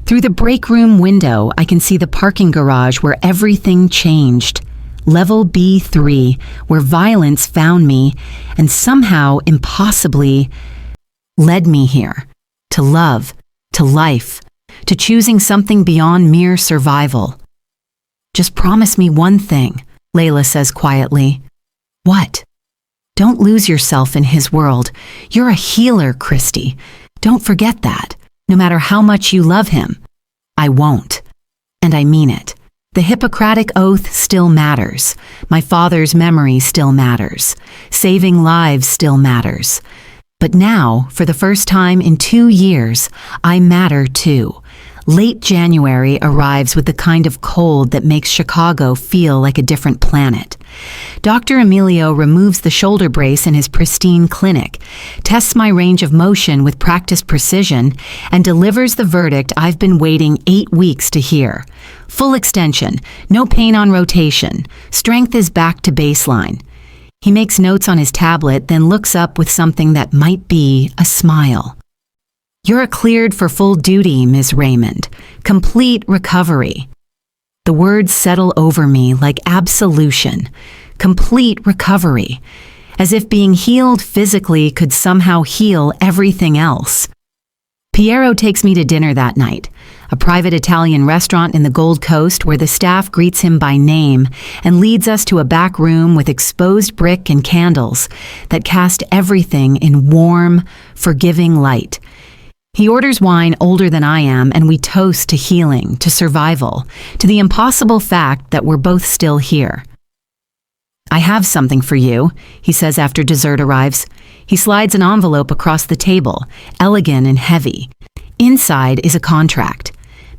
Through the break room window, I can see the parking garage where everything changed. Level B3, where violence found me and somehow, impossibly, led me here. To love, to life, to choosing something beyond mere survival. Just promise me one thing, Layla says quietly. What? Don't lose yourself in his world. You're a healer, Christy. Don't forget that. No matter how much you love him. I won't. And I mean it. The Hippocratic Oath still matters. My father's memory still matters. Saving lives still matters. But now, for the first time in 2 years, I matter too. Late January arrives with the kind of cold that makes Chicago feel like a different planet. Dr. Emilio removes the shoulder brace in his pristine clinic, tests my range of motion with practiced precision, and delivers the verdict I've been waiting 8 weeks to hear. Full extension, no pain on rotation, strength is back to baseline. He makes notes on his tablet, then looks up with something that might be a smile. You're cleared for full duty, Ms. Raymond. Complete recovery. The words settle over me like absolution. Complete recovery. As if being healed physically could somehow heal everything else. Piero takes me to dinner that night, a private Italian restaurant in the Gold Coast where the staff greets him by name and leads us to a back room with exposed brick and candles that cast everything in warm, forgiving light. He orders wine older than I am, and we toast to healing, to survival, to the impossible fact that we're both still here. I have something for you, he says after dessert arrives. He slides an envelope across the table, elegant and heavy. Inside is a contract.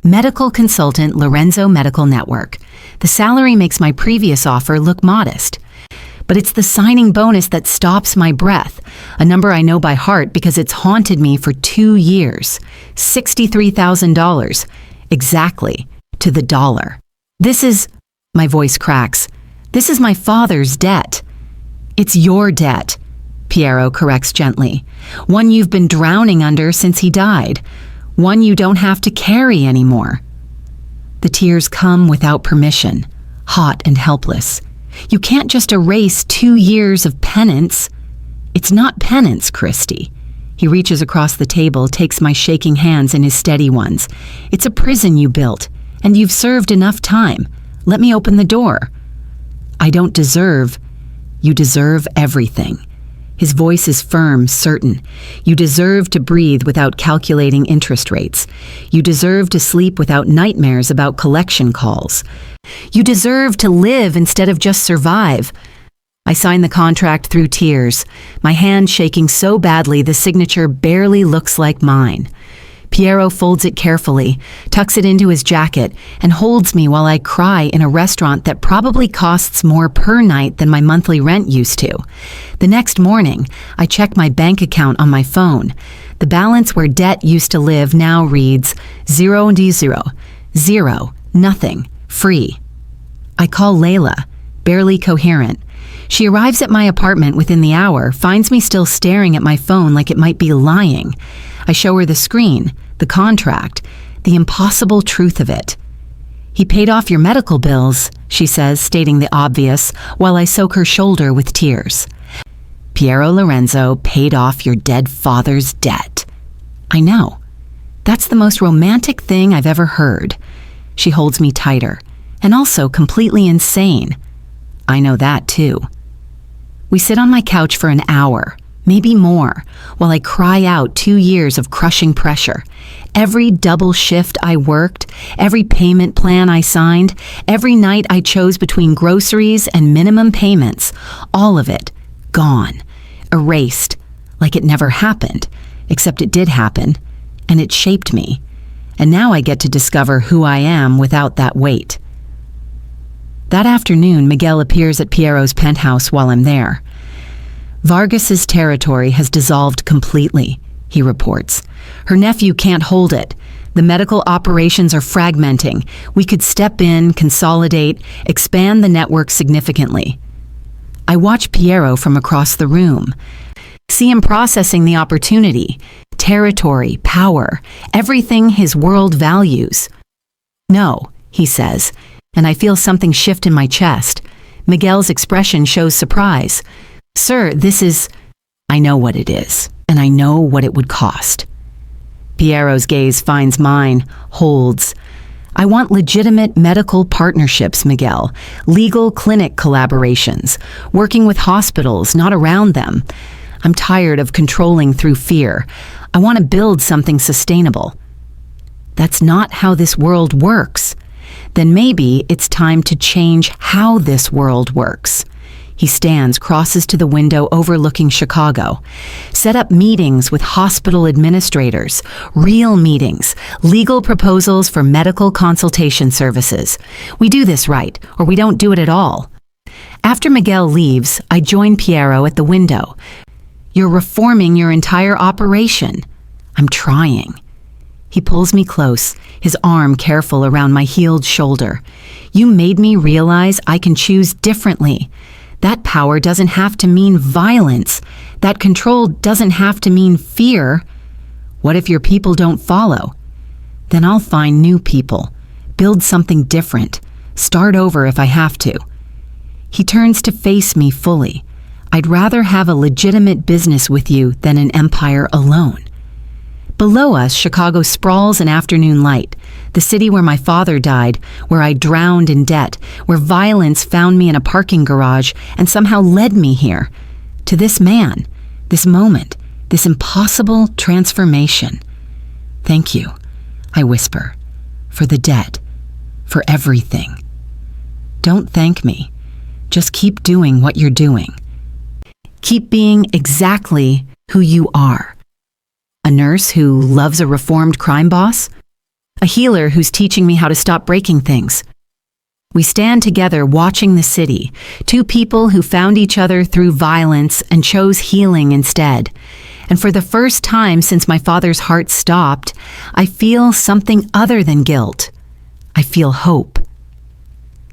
Medical consultant, Lorenzo Medical Network. The salary makes my previous offer look modest. But it's the signing bonus that stops my breath, a number I know by heart because it's haunted me for 2 years. $63,000. Exactly. To the dollar. This is... My voice cracks. This is my father's debt. It's your debt, Piero corrects gently. One you've been drowning under since he died. One you don't have to carry anymore. The tears come without permission, hot and helpless. You can't just erase 2 years of penance. It's not penance, Christy. He reaches across the table, takes my shaking hands in his steady ones. It's a prison you built, and you've served enough time. Let me open the door. I don't deserve. You deserve everything. His voice is firm, certain. You deserve to breathe without calculating interest rates. You deserve to sleep without nightmares about collection calls. You deserve to live instead of just survive. I sign the contract through tears, my hand shaking so badly the signature barely looks like mine. Piero folds it carefully, tucks it into his jacket, and holds me while I cry in a restaurant that probably costs more per night than my monthly rent used to. The next morning, I check my bank account on my phone. The balance where debt used to live now reads 0 and 0. 0, nothing, free. I call Layla, barely coherent. She arrives at my apartment within the hour, finds me still staring at my phone like it might be lying. I show her the screen, the contract, the impossible truth of it. He paid off your medical bills, she says, stating the obvious, while I soak her shoulder with tears. Piero Lorenzo paid off your dead father's debt. I know. That's the most romantic thing I've ever heard. She holds me tighter, and also completely insane. I know that too. We sit on my couch for an hour, maybe more, while I cry out 2 years of crushing pressure. Every double shift I worked, every payment plan I signed, every night I chose between groceries and minimum payments, all of it gone, erased, like it never happened, except it did happen, and it shaped me. And now I get to discover who I am without that weight. That afternoon, Miguel appears at Piero's penthouse while I'm there. Vargas's territory has dissolved completely, he reports. Her nephew can't hold it. The medical operations are fragmenting. We could step in, consolidate, expand the network significantly. I watch Piero from across the room. See him processing the opportunity, territory, power, everything his world values. No, he says, and I feel something shift in my chest. Miguel's expression shows surprise. Sir, this is... I know what it is, and I know what it would cost. Piero's gaze finds mine, holds. I want legitimate medical partnerships, Miguel. Legal clinic collaborations. Working with hospitals, not around them. I'm tired of controlling through fear. I want to build something sustainable. That's not how this world works. Then maybe it's time to change how this world works. He stands, crosses to the window overlooking Chicago. Set up meetings with hospital administrators, real meetings, legal proposals for medical consultation services. We do this right, or we don't do it at all. After Miguel leaves, I join Piero at the window. You're reforming your entire operation. I'm trying. He pulls me close, his arm careful around my healed shoulder. You made me realize I can choose differently. That power doesn't have to mean violence. That control doesn't have to mean fear. What if your people don't follow? Then I'll find new people, build something different, start over if I have to. He turns to face me fully. I'd rather have a legitimate business with you than an empire alone. Below us, Chicago sprawls in afternoon light, the city where my father died, where I drowned in debt, where violence found me in a parking garage and somehow led me here, to this man, this moment, this impossible transformation. Thank you, I whisper, for the debt, for everything. Don't thank me. Just keep doing what you're doing. Keep being exactly who you are. A nurse who loves a reformed crime boss? A healer who's teaching me how to stop breaking things. We stand together watching the city, two people who found each other through violence and chose healing instead. And for the first time since my father's heart stopped, I feel something other than guilt. I feel hope.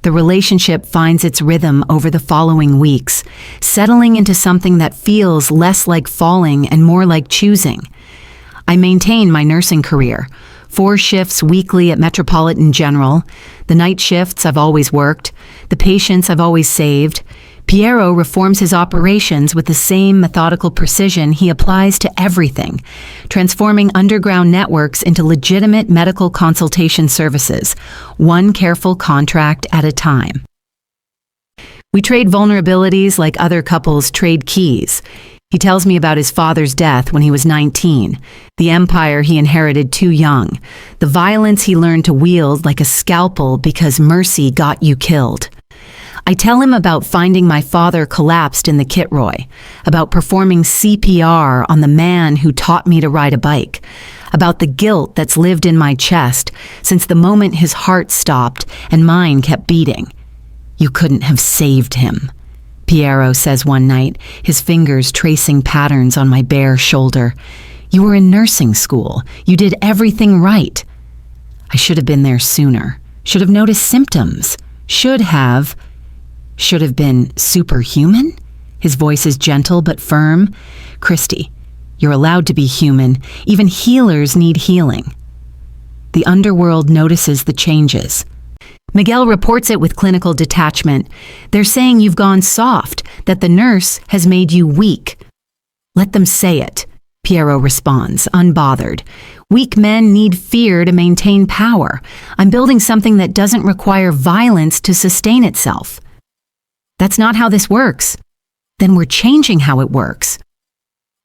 The relationship finds its rhythm over the following weeks, settling into something that feels less like falling and more like choosing. I maintain my nursing career, 4 shifts weekly at Metropolitan General, the night shifts I've always worked, the patients I've always saved. Piero reforms his operations with the same methodical precision he applies to everything, transforming underground networks into legitimate medical consultation services, one careful contract at a time. We trade vulnerabilities like other couples trade keys. He tells me about his father's death when he was 19, the empire he inherited too young, the violence he learned to wield like a scalpel because mercy got you killed. I tell him about finding my father collapsed in the Kitroy, about performing CPR on the man who taught me to ride a bike, about the guilt that's lived in my chest since the moment his heart stopped and mine kept beating. You couldn't have saved him, Piero says one night, his fingers tracing patterns on my bare shoulder. You were in nursing school. You did everything right. I should have been there sooner. Should have noticed symptoms. Should have been superhuman? His voice is gentle but firm. Christy, you're allowed to be human. Even healers need healing. The underworld notices the changes. Miguel reports it with clinical detachment. They're saying you've gone soft, that the nurse has made you weak. Let them say it, Piero responds, unbothered. Weak men need fear to maintain power. I'm building something that doesn't require violence to sustain itself. That's not how this works. Then we're changing how it works.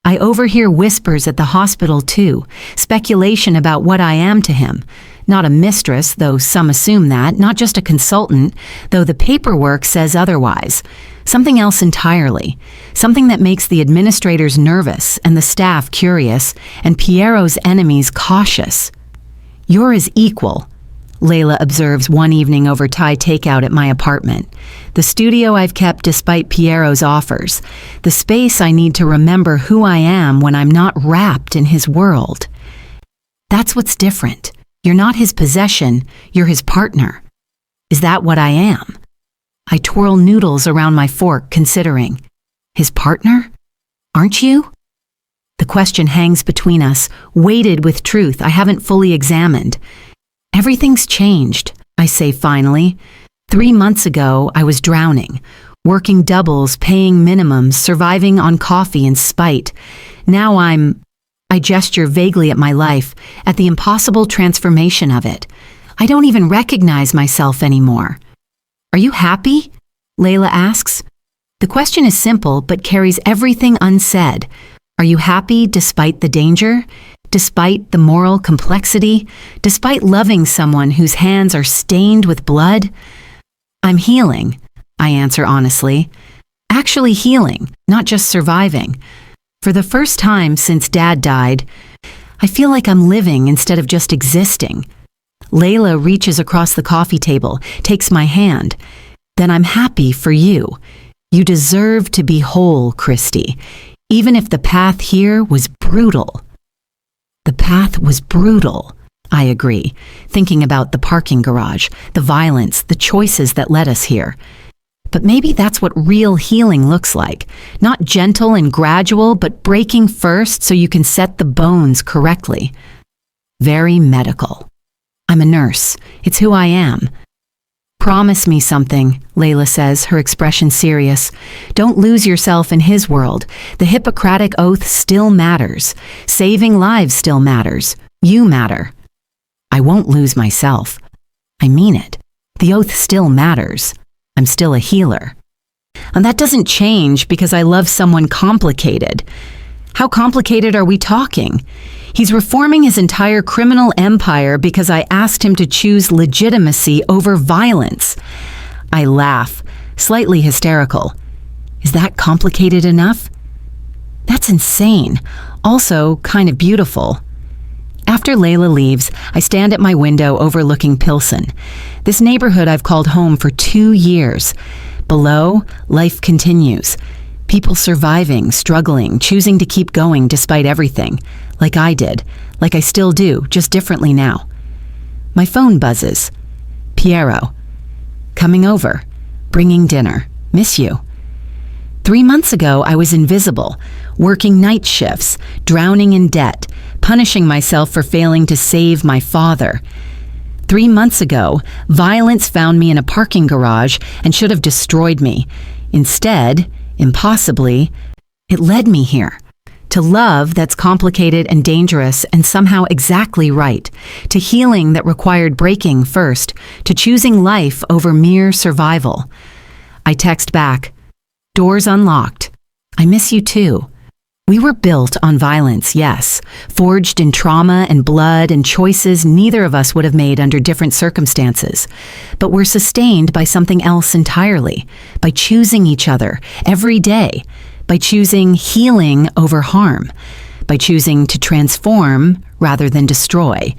I overhear whispers at the hospital too, speculation about what I am to him. Not a mistress, though some assume that, not just a consultant, though the paperwork says otherwise. Something else entirely. Something that makes the administrators nervous and the staff curious and Piero's enemies cautious. You're his equal, Layla observes one evening over Thai takeout at my apartment. The studio I've kept despite Piero's offers. The space I need to remember who I am when I'm not wrapped in his world. That's what's different. You're not his possession, you're his partner. Is that what I am? I twirl noodles around my fork, considering. His partner? Aren't you? The question hangs between us, weighted with truth I haven't fully examined. Everything's changed, I say finally. 3 months ago, I was drowning, working doubles, paying minimums, surviving on coffee and spite. Now I gesture vaguely at my life, at the impossible transformation of it. I don't even recognize myself anymore. Are you happy? Layla asks. The question is simple, but carries everything unsaid. Are you happy despite the danger? Despite the moral complexity? Despite loving someone whose hands are stained with blood? I'm healing, I answer honestly. Actually healing, not just surviving. For the first time since Dad died, I feel like I'm living instead of just existing. Layla reaches across the coffee table, takes my hand. Then I'm happy for you. You deserve to be whole, Christy, even if the path here was brutal. The path was brutal, I agree, thinking about the parking garage, the violence, the choices that led us here. But maybe that's what real healing looks like. Not gentle and gradual, but breaking first so you can set the bones correctly. Very medical. I'm a nurse. It's who I am. Promise me something, Layla says, her expression serious. Don't lose yourself in his world. The Hippocratic oath still matters. Saving lives still matters. You matter. I won't lose myself. I mean it. The oath still matters. I'm still a healer. And that doesn't change because I love someone complicated. How complicated are we talking? He's reforming his entire criminal empire because I asked him to choose legitimacy over violence. I laugh, slightly hysterical. Is that complicated enough? That's insane. Also, kind of beautiful. After Layla leaves, I stand at my window overlooking Pilsen, this neighborhood I've called home for 2 years. Below, life continues. People surviving, struggling, choosing to keep going despite everything, like I did, like I still do, just differently now. My phone buzzes. Piero. Coming over. Bringing dinner. Miss you. 3 months ago, I was invisible, working night shifts, drowning in debt, punishing myself for failing to save my father. 3 months ago, violence found me in a parking garage and should have destroyed me. Instead, impossibly, it led me here. To love that's complicated and dangerous and somehow exactly right. To healing that required breaking first. To choosing life over mere survival. I text back, "Doors unlocked. I miss you too." We were built on violence, yes, forged in trauma and blood and choices neither of us would have made under different circumstances. But we're sustained by something else entirely, by choosing each other every day, by choosing healing over harm, by choosing to transform rather than destroy.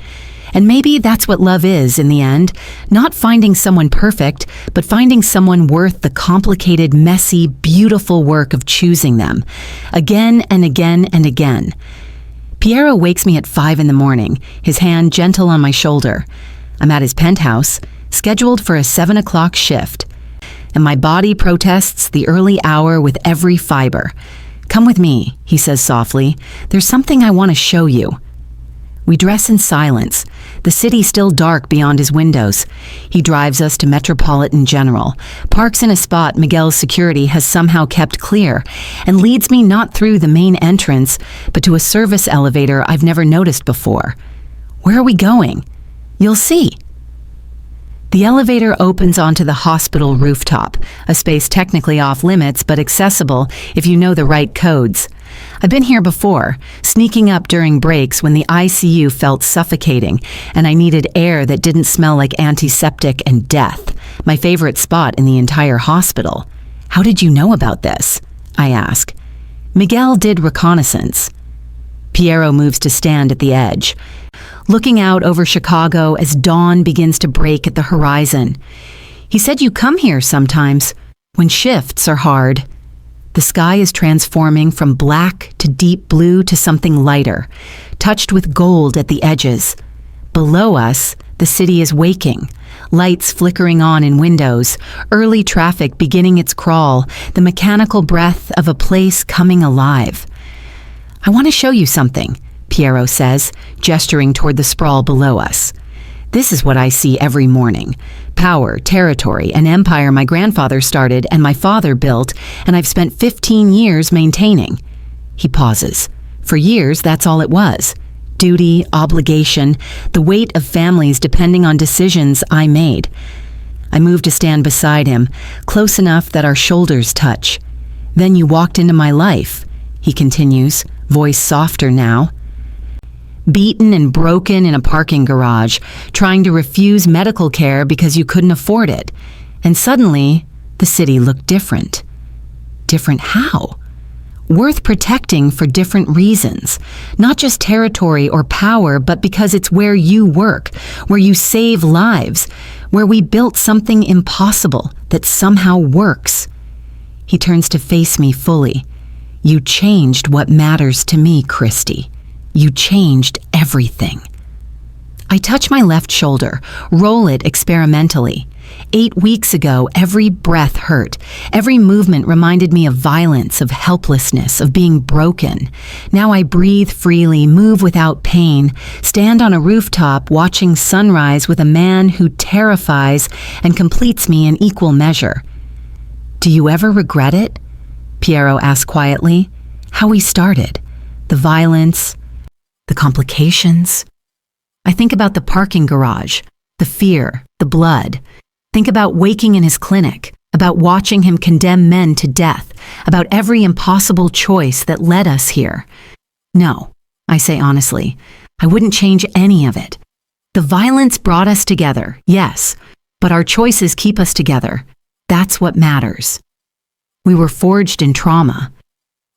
And maybe that's what love is in the end, not finding someone perfect, but finding someone worth the complicated, messy, beautiful work of choosing them, again and again and again. Piero wakes me at 5 in the morning, his hand gentle on my shoulder. I'm at his penthouse, scheduled for a 7 o'clock shift, and my body protests the early hour with every fiber. "Come with me," he says softly. "There's something I want to show you." We dress in silence, the city still dark beyond his windows. He drives us to Metropolitan General, parks in a spot Miguel's security has somehow kept clear, and leads me not through the main entrance, but to a service elevator I've never noticed before. Where are we going? You'll see. The elevator opens onto the hospital rooftop, a space technically off limits but accessible if you know the right codes. I've been here before, sneaking up during breaks when the ICU felt suffocating and I needed air that didn't smell like antiseptic and death, my favorite spot in the entire hospital. "How did you know about this?" I ask. "Miguel did reconnaissance." Piero moves to stand at the edge, looking out over Chicago as dawn begins to break at the horizon. "He said you come here sometimes, when shifts are hard." The sky is transforming from black to deep blue to something lighter, touched with gold at the edges. Below us, the city is waking, lights flickering on in windows, early traffic beginning its crawl, the mechanical breath of a place coming alive. "I want to show you something," Piero says, gesturing toward the sprawl below us. "This is what I see every morning. Power, territory, an empire my grandfather started and my father built, and I've spent 15 years maintaining." He pauses. For years, that's all it was. Duty, obligation, the weight of families depending on decisions I made. I move to stand beside him, close enough that our shoulders touch. "Then you walked into my life," he continues, voice softer now. "Beaten and broken in a parking garage, trying to refuse medical care because you couldn't afford it. And suddenly, the city looked different." Different how? Worth protecting for different reasons. Not just territory or power, but because it's where you work, where you save lives, where we built something impossible that somehow works. He turns to face me fully. "You changed what matters to me, Christy. You changed everything." I touch my left shoulder, roll it experimentally. 8 weeks ago, every breath hurt. Every movement reminded me of violence, of helplessness, of being broken. Now I breathe freely, move without pain, stand on a rooftop watching sunrise with a man who terrifies and completes me in equal measure. "Do you ever regret it?" Piero asks quietly. "How we started? The violence, the complications?" I think about the parking garage, the fear, the blood. Think about waking in his clinic, about watching him condemn men to death, about every impossible choice that led us here. No, I say honestly, I wouldn't change any of it. The violence brought us together, yes, but our choices keep us together. That's what matters. We were forged in trauma,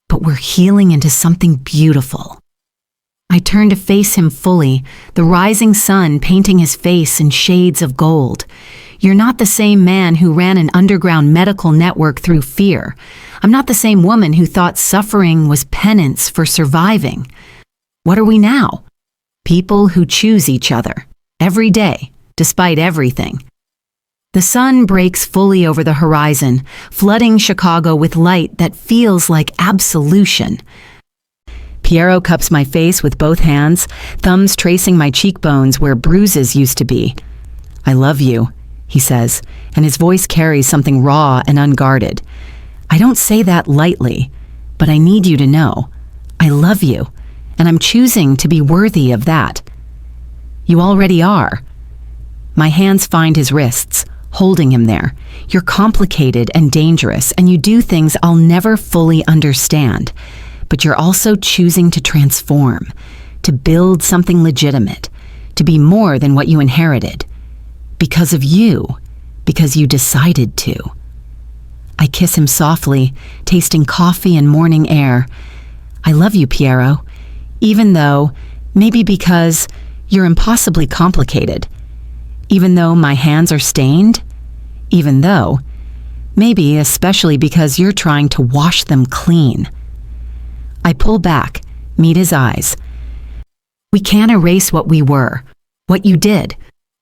but we're healing into something beautiful. I turn to face him fully, the rising sun painting his face in shades of gold. "You're not the same man who ran an underground medical network through fear. I'm not the same woman who thought suffering was penance for surviving. What are we now? People who choose each other, every day, despite everything." The sun breaks fully over the horizon, flooding Chicago with light that feels like absolution. Piero cups my face with both hands, thumbs tracing my cheekbones where bruises used to be. "I love you," he says, and his voice carries something raw and unguarded. I don't say that lightly, but I need you to know. I love you, and I'm choosing to be worthy of that. You already are. My hands find his wrists, holding him there. You're complicated and dangerous, and you do things I'll never fully understand. But you're also choosing to transform, to build something legitimate, to be more than what you inherited. Because of you, because you decided to. I kiss him softly, tasting coffee and morning air. I love you, Piero, even though, maybe because you're impossibly complicated. Even though my hands are stained. Even though, maybe especially because you're trying to wash them clean. I pull back, meet his eyes. We can't erase what we were, what you did,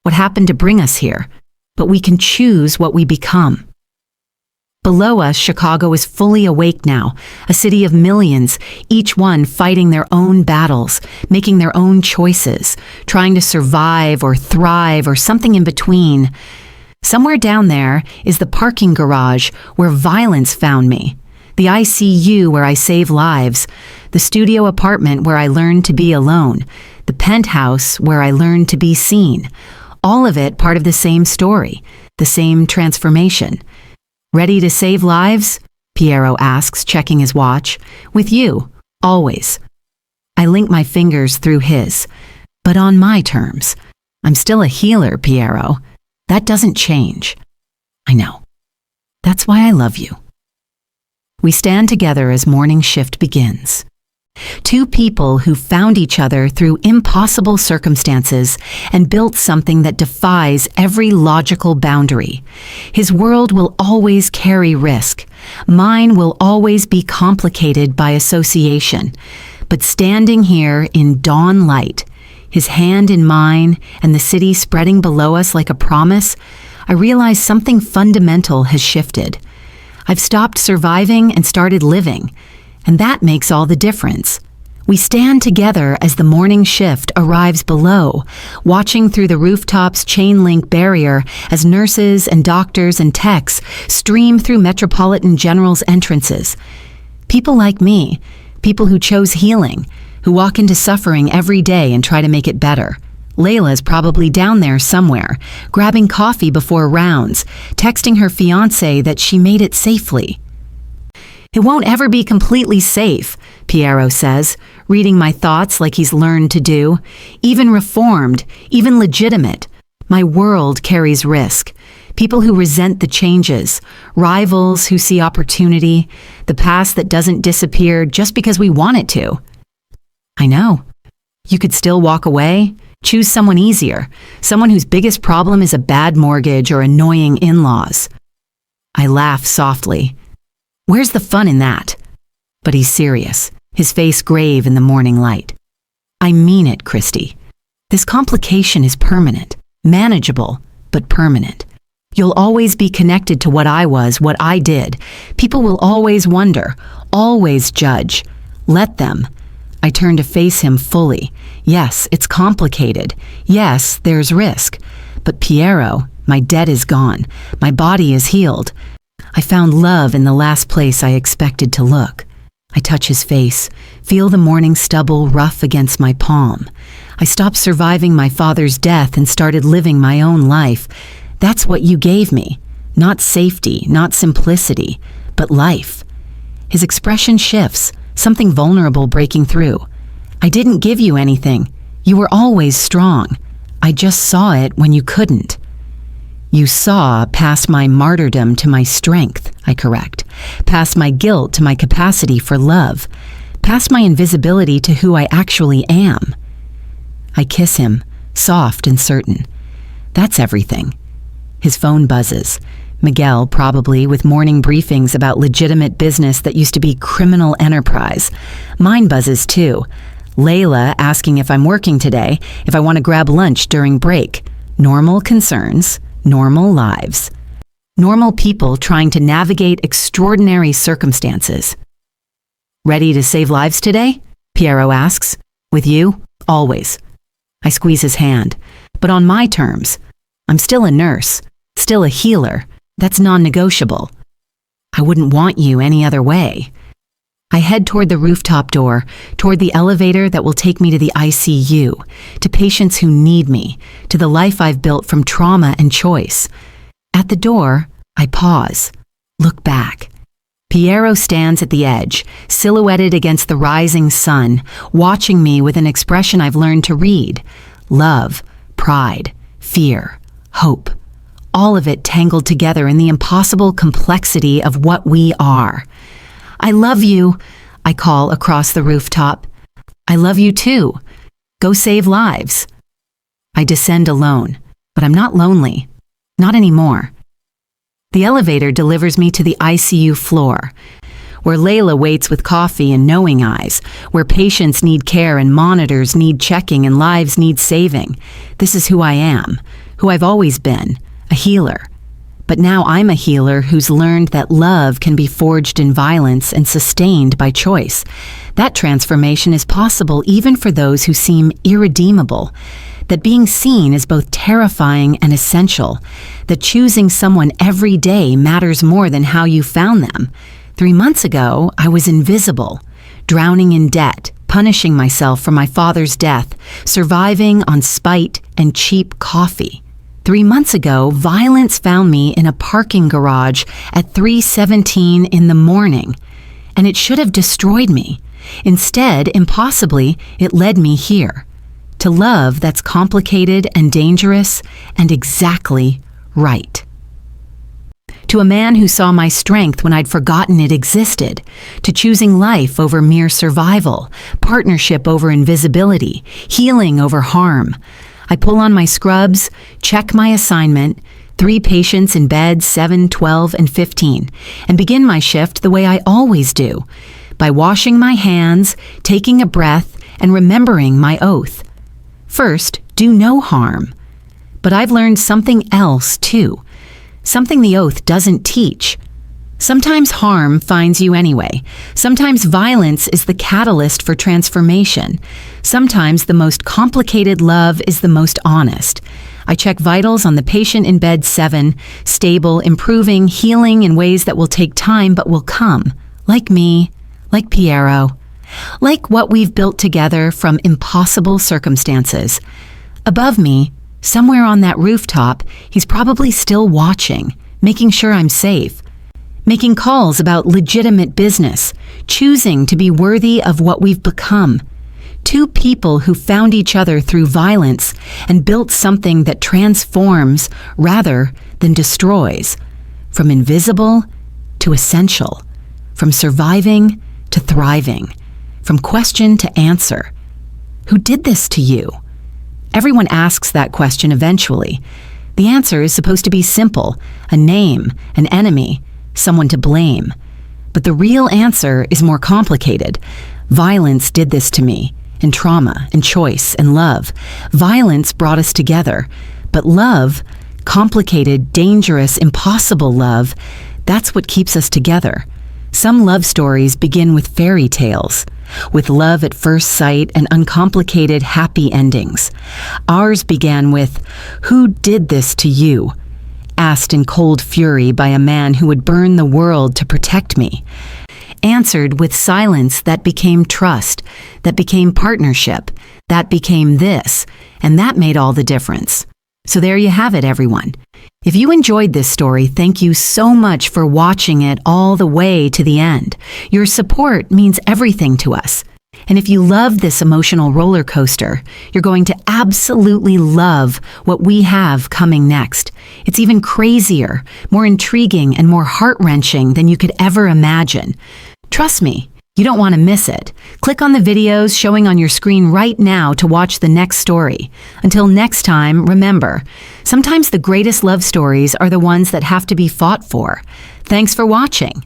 what happened to bring us here, but we can choose what we become. Below us, Chicago is fully awake now, a city of millions, each one fighting their own battles, making their own choices, trying to survive or thrive or something in between. Somewhere down there is the parking garage where violence found me, the ICU where I save lives, the studio apartment where I learned to be alone, the penthouse where I learned to be seen. All of it part of the same story, the same transformation. Ready to save lives? Piero asks, checking his watch. With you, always. I link my fingers through his, but on my terms. I'm still a healer, Piero. That doesn't change. I know. That's why I love you. We stand together as morning shift begins. Two people who found each other through impossible circumstances and built something that defies every logical boundary. His world will always carry risk. Mine will always be complicated by association. But standing here in dawn light, his hand in mine and the city spreading below us like a promise, I realize something fundamental has shifted. I've stopped surviving and started living. And that makes all the difference. We stand together as the morning shift arrives below, watching through the rooftop's chain link barrier as nurses and doctors and techs stream through Metropolitan General's entrances. People like me, people who chose healing, who walk into suffering every day and try to make it better. Layla's probably down there somewhere, grabbing coffee before rounds, texting her fiancé that she made it safely. It won't ever be completely safe, Piero says, reading my thoughts like he's learned to do. Even reformed, even legitimate. My world carries risk. People who resent the changes, rivals who see opportunity, the past that doesn't disappear just because we want it to. I know. You could still walk away, choose someone easier, someone whose biggest problem is a bad mortgage or annoying in-laws. I laugh softly. Where's the fun in that? But he's serious, his face grave in the morning light. I mean it, Christy. This complication is permanent, manageable, but permanent. You'll always be connected to what I was, what I did. People will always wonder, always judge. Let them. I turn to face him fully. Yes, it's complicated. Yes, there's risk. But Piero, my debt is gone. My body is healed. I found love in the last place I expected to look. I touch his face, feel the morning stubble rough against my palm. I stopped surviving my father's death and started living my own life. That's what you gave me. Not safety, not simplicity, but life. His expression shifts, something vulnerable breaking through. I didn't give you anything. You were always strong. I just saw it when you couldn't. You saw past my martyrdom to my strength, I correct, past my guilt to my capacity for love, past my invisibility to who I actually am. I kiss him, soft and certain. That's everything. His phone buzzes. Miguel, probably, with morning briefings about legitimate business that used to be criminal enterprise. Mine buzzes too. Layla asking if I'm working today, if I want to grab lunch during break. Normal concerns. Normal lives. Normal people trying to navigate extraordinary circumstances. Ready to save lives today? Piero asks. With you? Always. I squeeze his hand. But on my terms. I'm still a nurse. Still a healer. That's non-negotiable. I wouldn't want you any other way. I head toward the rooftop door, toward the elevator that will take me to the ICU, to patients who need me, to the life I've built from trauma and choice. At the door, I pause, look back. Piero stands at the edge, silhouetted against the rising sun, watching me with an expression I've learned to read. Love, pride, fear, hope. All of it tangled together in the impossible complexity of what we are. I love you, I call across the rooftop. I love you too. Go save lives. I descend alone, but I'm not lonely. Not anymore. The elevator delivers me to the ICU floor, where Layla waits with coffee and knowing eyes, where patients need care and monitors need checking and lives need saving. This is who I am, who I've always been, a healer. But now I'm a healer who's learned that love can be forged in violence and sustained by choice. That transformation is possible even for those who seem irredeemable. That being seen is both terrifying and essential. That choosing someone every day matters more than how you found them. 3 months ago, I was invisible, drowning in debt, punishing myself for my father's death, surviving on spite and cheap coffee. 3 months ago, violence found me in a parking garage at 3:17 in the morning, and it should have destroyed me. Instead, impossibly, it led me here, to love that's complicated and dangerous and exactly right. To a man who saw my strength when I'd forgotten it existed, to choosing life over mere survival, partnership over invisibility, healing over harm. I pull on my scrubs, check my assignment, 3 patients in beds 7, 12, and 15, and begin my shift the way I always do, by washing my hands, taking a breath, and remembering my oath. First, do no harm. But I've learned something else, too. Something the oath doesn't teach. Sometimes harm finds you anyway. Sometimes violence is the catalyst for transformation. Sometimes the most complicated love is the most honest. I check vitals on the patient in bed 7, stable, improving, healing in ways that will take time but will come. Like me, like Piero, like what we've built together from impossible circumstances. Above me, somewhere on that rooftop, he's probably still watching, making sure I'm safe. Making calls about legitimate business, choosing to be worthy of what we've become. 2 people who found each other through violence and built something that transforms rather than destroys. From invisible to essential. From surviving to thriving. From question to answer. Who did this to you? Everyone asks that question eventually. The answer is supposed to be simple: a name, an enemy, someone to blame. But the real answer is more complicated. Violence did this to me, and trauma, and choice, and love. Violence brought us together. But love, complicated, dangerous, impossible love, that's what keeps us together. Some love stories begin with fairy tales, with love at first sight and uncomplicated happy endings. Ours began with, "Who did this to you?" asked in cold fury by a man who would burn the world to protect me. Answered with silence that became trust, that became partnership, that became this, and that made all the difference. So there you have it, everyone. If you enjoyed this story, thank you so much for watching it all the way to the end. Your support means everything to us. And if you love this emotional roller coaster, you're going to absolutely love what we have coming next. It's even crazier, more intriguing, and more heart-wrenching than you could ever imagine. Trust me, you don't want to miss it. Click on the videos showing on your screen right now to watch the next story. Until next time, remember, sometimes the greatest love stories are the ones that have to be fought for. Thanks for watching.